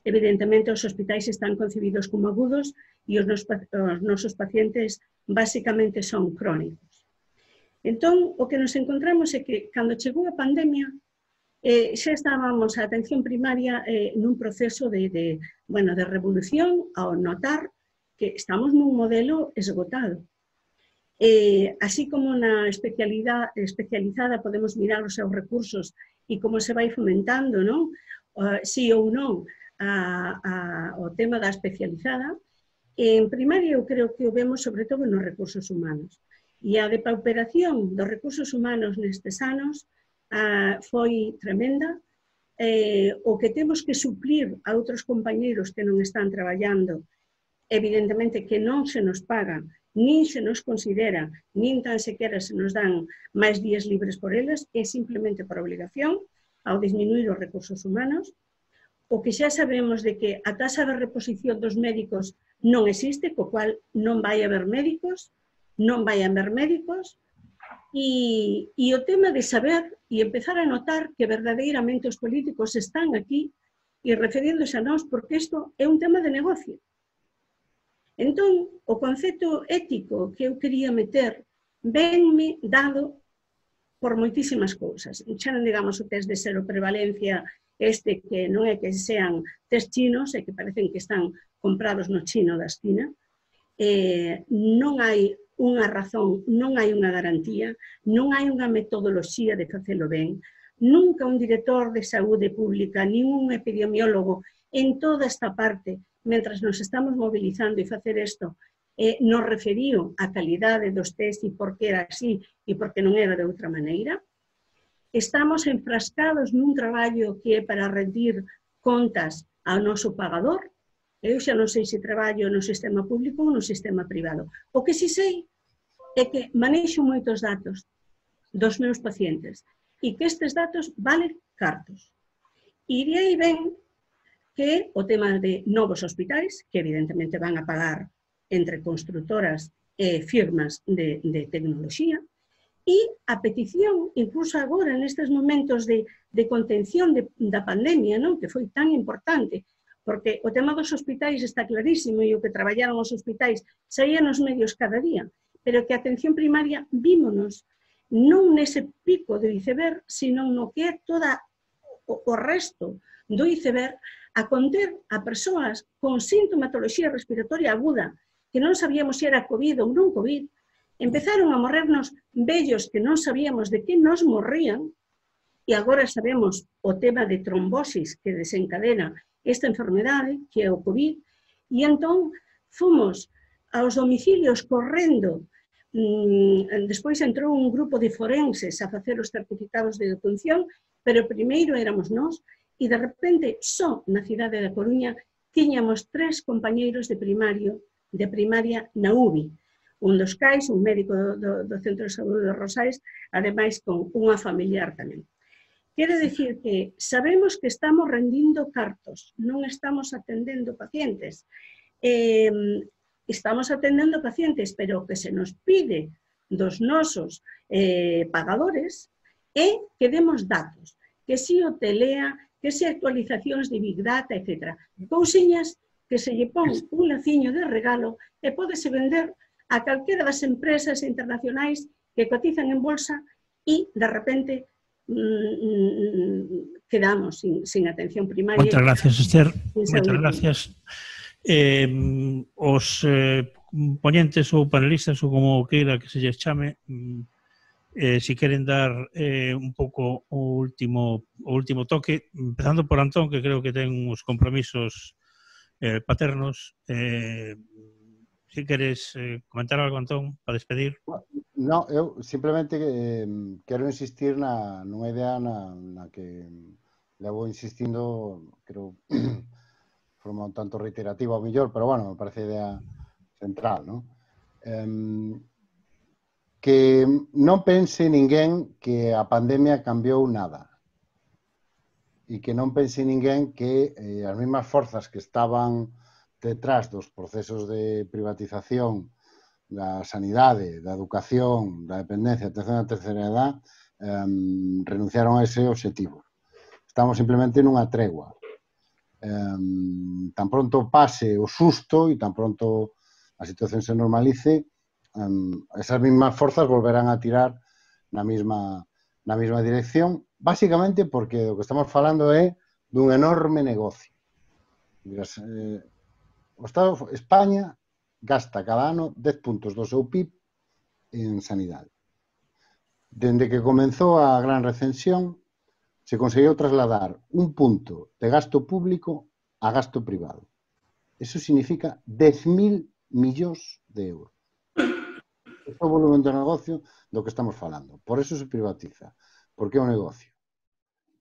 evidentemente os hospitais están concebidos como agudos e os nosos pacientes basicamente son crónicos. Entón, o que nos encontramos é que, cando chegou a pandemia, xa estábamos a atención primaria nun proceso de revolución ao notar que estamos nun modelo esgotado. Así como na especializada podemos mirar os seus recursos e como se vai fomentando, non? Sí ou non, o tema da especializada, en primaria eu creo que o vemos sobre todo nos recursos humanos. E a depauperación dos recursos humanos nestes anos foi tremenda. O que temos que suplir a outros compañeiros que non están traballando, evidentemente que non se nos paga, nin se nos considera, nin tan sequera se nos dan máis días libres por eles, é simplemente por obligación, ao disminuir os recursos humanos. O que xa sabemos de que a taxa de reposición dos médicos non existe, co cual non vai haber médicos, e o tema de saber e empezar a notar que verdadeiramente os políticos están aquí e referiéndose a nós, porque isto é un tema de negocio. Entón, o concepto ético que eu quería meter venme dado por moitísimas cousas. Xa non digamos o test de seroprevalencia, que non é que sean test chinos, e que parecen que están comprados no chino da esquina. Non hai unha razón, non hai unha garantía, non hai unha metodoloxía de facelo ben. Nunca un director de saúde pública, nin un epidemiólogo en toda esta parte, mentras nos estamos mobilizando e facer isto, nos referiu a calidade dos test e por que era así e por que non era de outra maneira. estamos enfrascados nun traballo que é para rendir contas ao noso pagador. Eu xa non sei se traballo no sistema público ou no sistema privado. O que si sei é que manexo moitos datos dos meus pacientes e que estes datos valen cartos. E de aí ven que o tema de novos hospitais, que evidentemente van a pagar entre constructoras e firmas de tecnoloxía, e a petición, incluso agora, nestes momentos de contención da pandemia, non? Que foi tan importante, porque o tema dos hospitais está clarísimo e o que traballaron os hospitais saía nos medios cada día, pero que a atención primaria vímonos non nese pico do iceberg, sino no que é toda o resto do iceberg a conter a persoas con sintomatoloxía respiratoria aguda, que non sabíamos se era COVID ou non COVID. Empezaron a morrernos vellos que non sabíamos de que nos morrían e agora sabemos o tema de trombosis que desencadena esta enfermedade, que é o COVID, e entón fomos aos domicilios correndo. Despois entrou un grupo de forenses a facer os certificados de defunción, pero primeiro éramos nós, e de repente só na cidade da Coruña tiñamos 3 compañeiros de primaria na UBI. Un dos cais, un médico do Centro de Saúde de Rosais, ademais con unha familiar tamén. Quere dicir que sabemos que estamos rendindo cartos, non estamos atendendo pacientes. Estamos atendendo pacientes, pero o que se nos pide dos nosos pagadores é que demos datos, que si o telea, que si actualizacións de Big Data, etc. Cousiñas que se lle pon un laciño de regalo e pódese vender a calquera das empresas internacionais que cotizan en bolsa e, de repente, quedamos sin atención primaria. Moitas gracias, Esther. Moitas gracias. Os ponentes ou panelistas, ou como queira que se lles chame, si queren dar un pouco o último toque, empezando por Antón, que creo que ten uns compromisos paternos. Si queres comentar algo, Antón, para despedir. No, eu simplemente quero insistir nunha idea na que levo insistindo, creo, de forma un tanto reiterativa ao mellor, pero bueno, me parece idea central, non? Que non pense ninguén que a pandemia cambiou nada e que non pense ninguén que as mesmas forzas que estaban detrás dos procesos de privatización da sanidade, da educación, da dependencia, atención da terceira edad, renunciaron a ese objetivo. Estamos simplemente nunha tregua. Tan pronto pase o susto e tan pronto a situación se normalice, esas mismas forzas volverán a tirar na mesma dirección, básicamente porque o que estamos falando é dun enorme negocio. O Estado de España gasta cada ano 10 puntos do seu PIB en sanidade. Dende que comenzou a gran recesión, se conseguiu trasladar un punto de gasto público a gasto privado. Eso significa 10.000 millóns de euros. Este é o volumen do negocio do que estamos falando. Por eso se privatiza, porque é un negocio.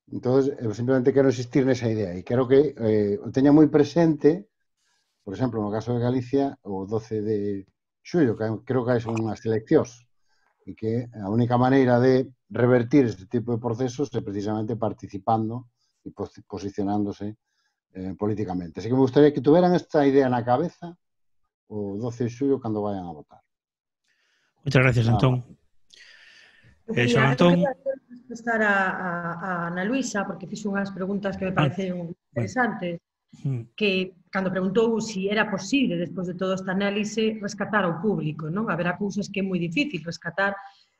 Entón, eu simplemente quero insistir nesa idea e quero que o teña moi presente. Por exemplo, no caso de Galicia, o 12 de xullo, creo que hai unhas eleccións e que a única maneira de revertir este tipo de procesos é precisamente participando e posicionándose políticamente. Así que me gustaría que tuveran esta idea na cabeza o 12 de xullo cando vayan a votar. Moitas gracias, Antón. Xoan Antón. Quería contestar a Ana Luisa, porque fixo unhas preguntas que me parecen interesantes. Que cando preguntou se era posible, despois de todo esta análise, rescatar ao público, non? Haberá cousas que é moi difícil rescatar,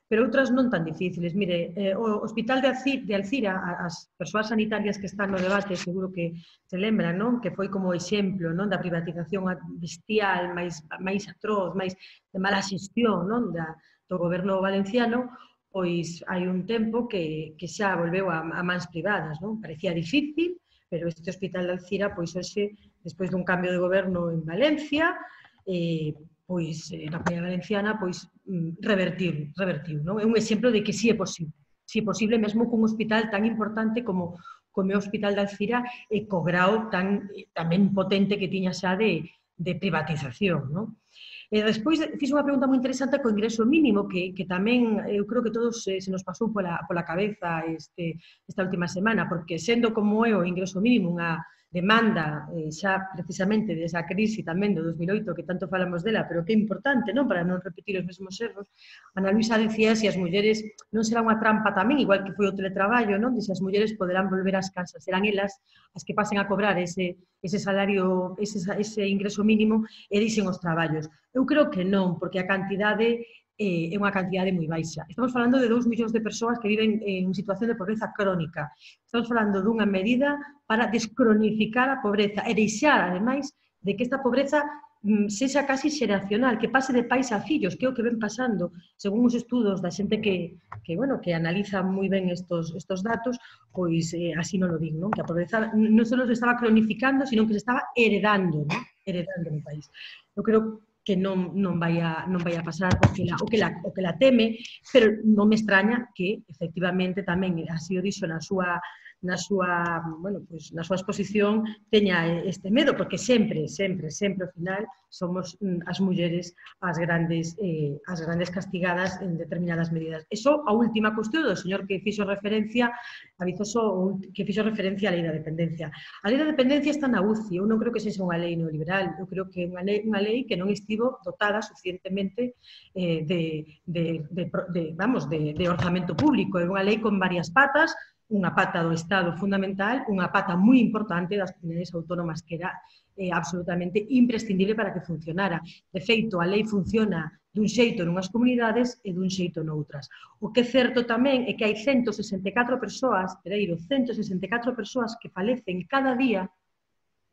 pero outras non tan difíciles. Mire, o Hospital de Alcira, as persoas sanitarias que están no debate, seguro que se lembran, non? Que foi como exemplo, non? Da privatización bestial, máis atroz, máis de mala xestión, non? Do goberno valenciano, pois hai un tempo que xa volveu a mans privadas, non? Parecía difícil, pero este Hospital de Alcira, pois hoxe, despois dun cambio de goberno en Valencia, pois na Comunidade Valenciana, pois revertiu, non? É un exemplo de que sí é posible. se posible, mesmo cun hospital tan importante como o Hospital de Alcira e co grao tamén potente que tiña xa de privatización, non? E despois fiz unha pregunta moi interesante co ingreso mínimo, que tamén eu creo que todos se nos pasou pola cabeza esta última semana, porque sendo como é o ingreso mínimo unha demanda xa precisamente desa crise tamén do 2008, que tanto falamos dela, pero que é importante, non, para non repetir os mesmos erros. Ana Luisa decía se as mulleres non será unha trampa tamén, igual que foi o teletraballo, non, de se as mulleres poderán volver ás casas, serán elas as que pasen a cobrar ese salario, ese ingreso mínimo e deixen os traballos. Eu creo que non, porque a cantidade é unha cantidade moi baixa. Estamos falando de 2 millóns de persoas que viven en situación de pobreza crónica. Estamos falando dunha medida para descronificar a pobreza e deixar, ademais, de que esta pobreza sexa casi xeracional, que pase de pais a fillos, que é o que ven pasando, según os estudos da xente que analiza moi ben estos datos, pois así non lo din, non? Que a pobreza non só se estaba cronificando, sino que se estaba heredando, non? Heredando no país. Eu creo que non vai a pasar o que la teme, pero non me extraña que, efectivamente, tamén, así o dixo na súa exposición, teña este medo, porque sempre, ao final, somos as mulleres as grandes castigadas en determinadas medidas. Eso, a última cuestión do señor que fixo referencia á lei da dependencia. A lei da dependencia está na UCI, eu non creo que sexa unha lei neoliberal, eu creo que é unha lei que non estivo dotada suficientemente de orzamento público, é unha lei con varias patas, unha pata do Estado fundamental, unha pata moi importante das comunidades autónomas que era absolutamente imprescindible para que funcionara. De feito, a lei funciona dun xeito nunhas comunidades e dun xeito noutras. O que é certo tamén é que hai 164 persoas, 164 persoas que falecen cada día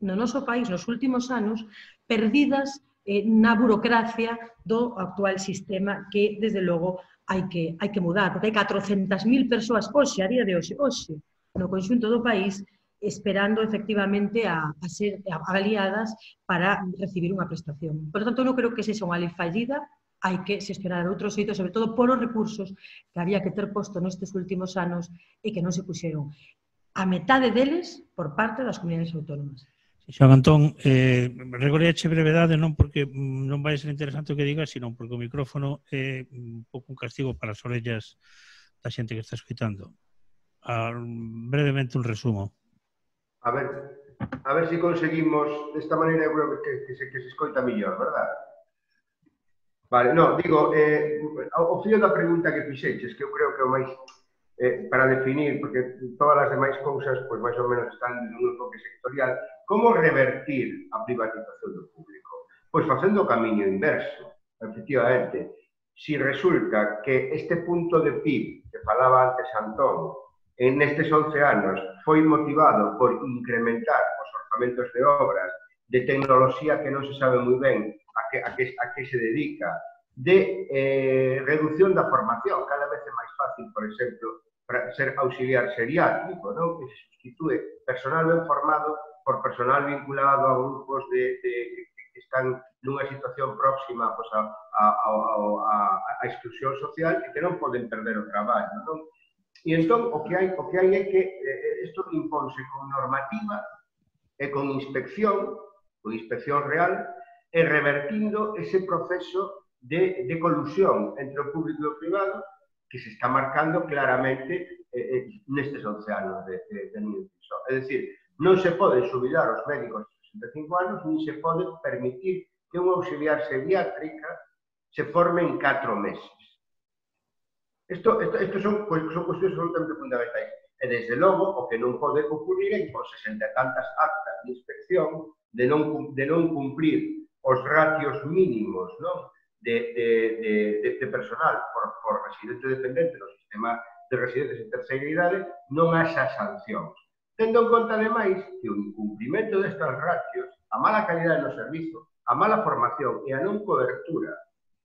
no noso país nos últimos anos, perdidas na burocracia do actual sistema que, desde logo, hai que mudar, porque hai 400.000 persoas hoxe, a día de hoxe, no conxunto do país, esperando efectivamente a ser avaliadas para recibir unha prestación. Por tanto, non creo que sexa unha lei fallida, hai que xestionar outro xeito, sobre todo por os recursos que había que ter posto nestes últimos anos e que non se puxeron. A metade deles por parte das comunidades autónomas. Xoan Antón, regoleache brevedade non porque non vai ser interesante o que digas, sino porque o micrófono é un pouco un castigo para as orellas da xente que está escuitando. Brevemente un resumo. A ver se conseguimos, desta maneira eu creo que se escoita mellor, verdad? Vale, non, digo, o fío da pregunta que fixeches, que eu creo que o máis para definir, porque todas as demais cousas, pois máis ou menos están nun enfoque sectorial, como revertir a privatización do público? Pois facendo o camiño inverso, efectivamente. Si resulta que este punto de PIB que falaba antes Antón, nestes 11 anos, foi motivado por incrementar os orzamentos de obras, de tecnoloxía que non se sabe moi ben a que se dedica, de reducción da formación, cada vez é máis fácil, por exemplo, para ser auxiliar seriátrico, non? Que se substitúe personal ben formado por personal vinculado a grupos que están nunha situación próxima a exclusión social e que non poden perder o traballo, non? E entón, o que hai é que isto imponse con normativa e con inspección real, e revertindo ese proceso de colusión entre o público e o privado que se está marcando claramente nestes 11 anos de Núñez Feixóo. É dicir, non se poden xubilar os médicos de 65 anos, nin se pode permitir que un auxiliar seriátrica se forme en 4 meses. Isto son cuestións absolutamente fundamentais. E, desde logo, o que non pode ocurrir é que con 60 e tantas actas de inspección de non cumprir os ratios mínimos, non? De personal por residente dependente no sistema de residentes en terceira idade, non haxa sancións. Tendo en conta, ademais, que o incumprimento destas ratios, a mala calidad no servizo, a mala formación e a non cobertura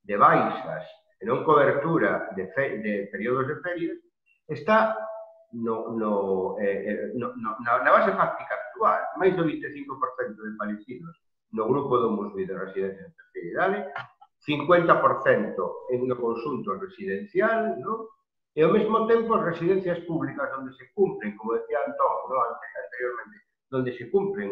de baixas e non cobertura de períodos de ferias está na base fáctica actual. Máis do 25% de fallecidos no grupo do Musbi de residencia en terceira idade, 50% no conxunto residencial, non? E ao mesmo tempo as residencias públicas onde se cumplen, como decía Antón, anteriormente, onde se cumplen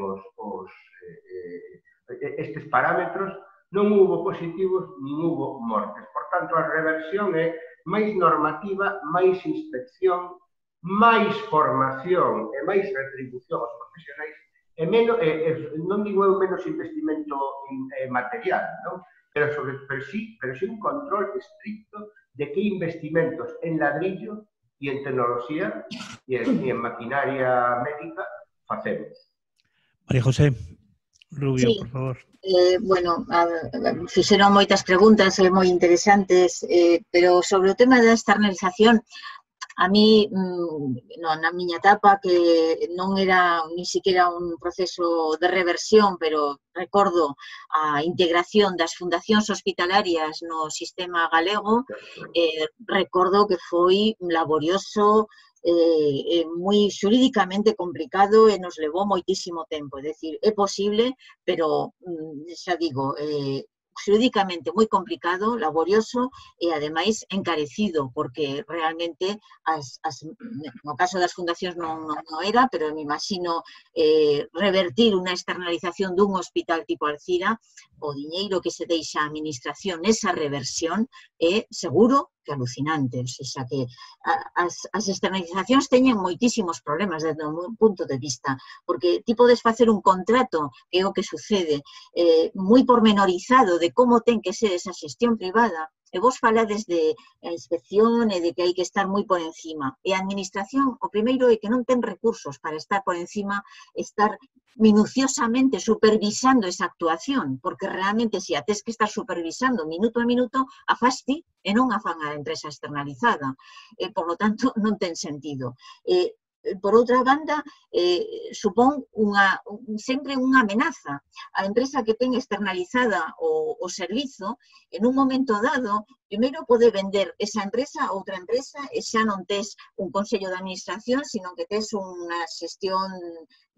estes parámetros, non hubo positivos nin hubo mortes. Por tanto, a reversión é máis normativa, máis inspección, máis formación e máis retribución aos profesionais e menos, non digo eu menos investimento material, non? Pero sí un control estricto de que investimentos en ladrillo e en tecnoloxía e en maquinaria médica facemos. María José Rubio, sí, por favor. Bueno, fixeron moitas preguntas moi interesantes, pero sobre o tema da externalización, a mí, na miña etapa, que non era ni siquiera un proceso de reversión, pero recordo a integración das fundacións hospitalarias no sistema galego, recordo que foi laborioso, moi xurídicamente complicado e nos levou moitísimo tempo. É dicir, é posible, pero, xa digo, xurídicamente moi complicado, laborioso e, ademais, encarecido, porque realmente, no caso das fundacións non era, pero me imagino revertir unha externalización dun hospital tipo Alcira, o diñeiro que se deixa a administración nesa reversión é seguro que alucinante. O sea, que as externalizacións teñen moitísimos problemas desde o meu punto de vista, porque ti podes facer un contrato, que é o que sucede, moi pormenorizado de como ten que ser esa xestión privada, e vos falades de inspección e de que hai que estar moi por encima. E a administración, o primeiro é que non ten recursos para estar por encima, estar minuciosamente supervisando esa actuación, porque realmente se a tes que estar supervisando minuto a minuto, a fas ti e non a fan a empresa externalizada. Por lo tanto, non ten sentido. Por outra banda, supón sempre unha amenaza. A empresa que ten externalizada o servizo, en un momento dado, primeiro pode vender esa empresa a outra empresa e xa non tes un consello de administración, sino que tes unha xestión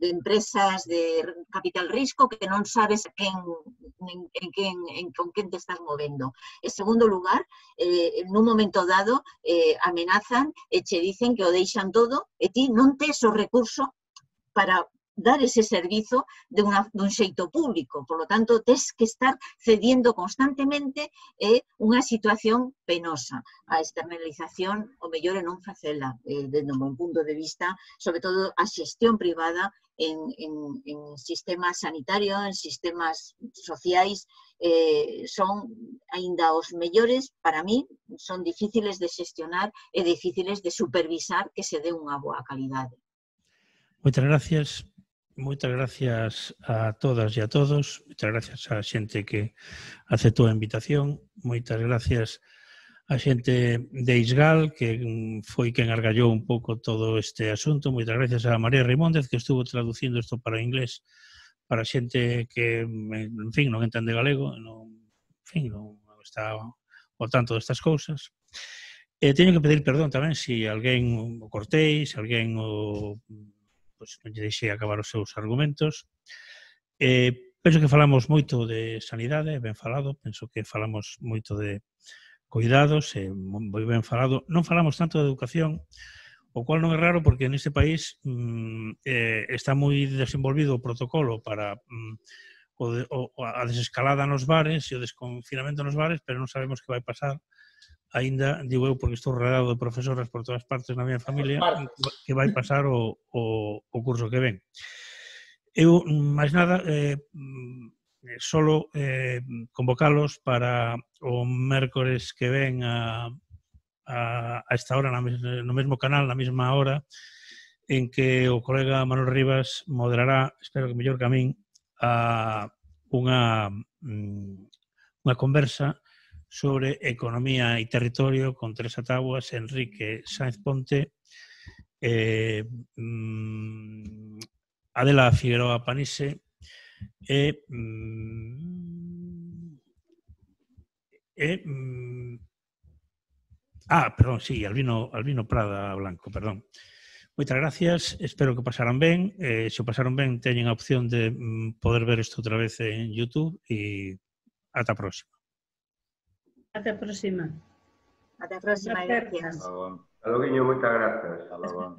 de empresas de capital risco que non sabes con quen te estás movendo. En segundo lugar, nun momento dado, amenazan e che dicen que o deixan todo e ti non tes o recurso para dar ese servizo dun xeito público. Por lo tanto, tes que estar cediendo constantemente unha situación penosa. A externalización, o mellor é non facela, desde o meu punto de vista, sobre todo a xestión privada en sistemas sanitarios, en sistemas sociais, son aínda os mellores, para mí, son difíciles de xestionar e difíciles de supervisar que se dé unha boa calidade. Moitas gracias a todas e a todos, moitas gracias á xente que aceptou a invitación, moitas gracias a xente de Isgal, que foi quen argallou un pouco todo este asunto, moitas gracias a María Raimóndez, que estuvo traducindo isto para inglés, para xente que, en fin, non entende galego, non está ao tanto destas cousas. Teño que pedir perdón tamén se alguén o cortei, se alguén o non lle deixei acabar os seus argumentos. Penso que falamos moito de sanidade, ben falado, penso que falamos moito de cuidados, moi ben falado. Non falamos tanto de educación, o cual non é raro porque neste país está moi desenvolvido o protocolo para a desescalada nos bares e o desconfinamento nos bares, pero non sabemos que vai pasar aínda, digo eu, porque estou rodeado de profesoras por todas partes na miña familia, que vai pasar o curso que ven. Eu, máis nada, solo convocalos para o mércores que ven a esta hora, no mesmo canal, na mesma hora, en que o colega Manuel Rivas moderará, espero que mellor que a min, unha conversa sobre economía e territorio con Teresa Tabuas, Enrique Sáenz Ponte, Adela Figueroa Panise Albino Prada Blanco, perdón. Moitas gracias, espero que pasaran ben. Se o pasaron ben, teñen a opción de poder ver isto outra vez en YouTube e ata a próxima. Ata a próxima. Ata a próxima, gracias. Aloguiño, moitas grazas. Hasta logo.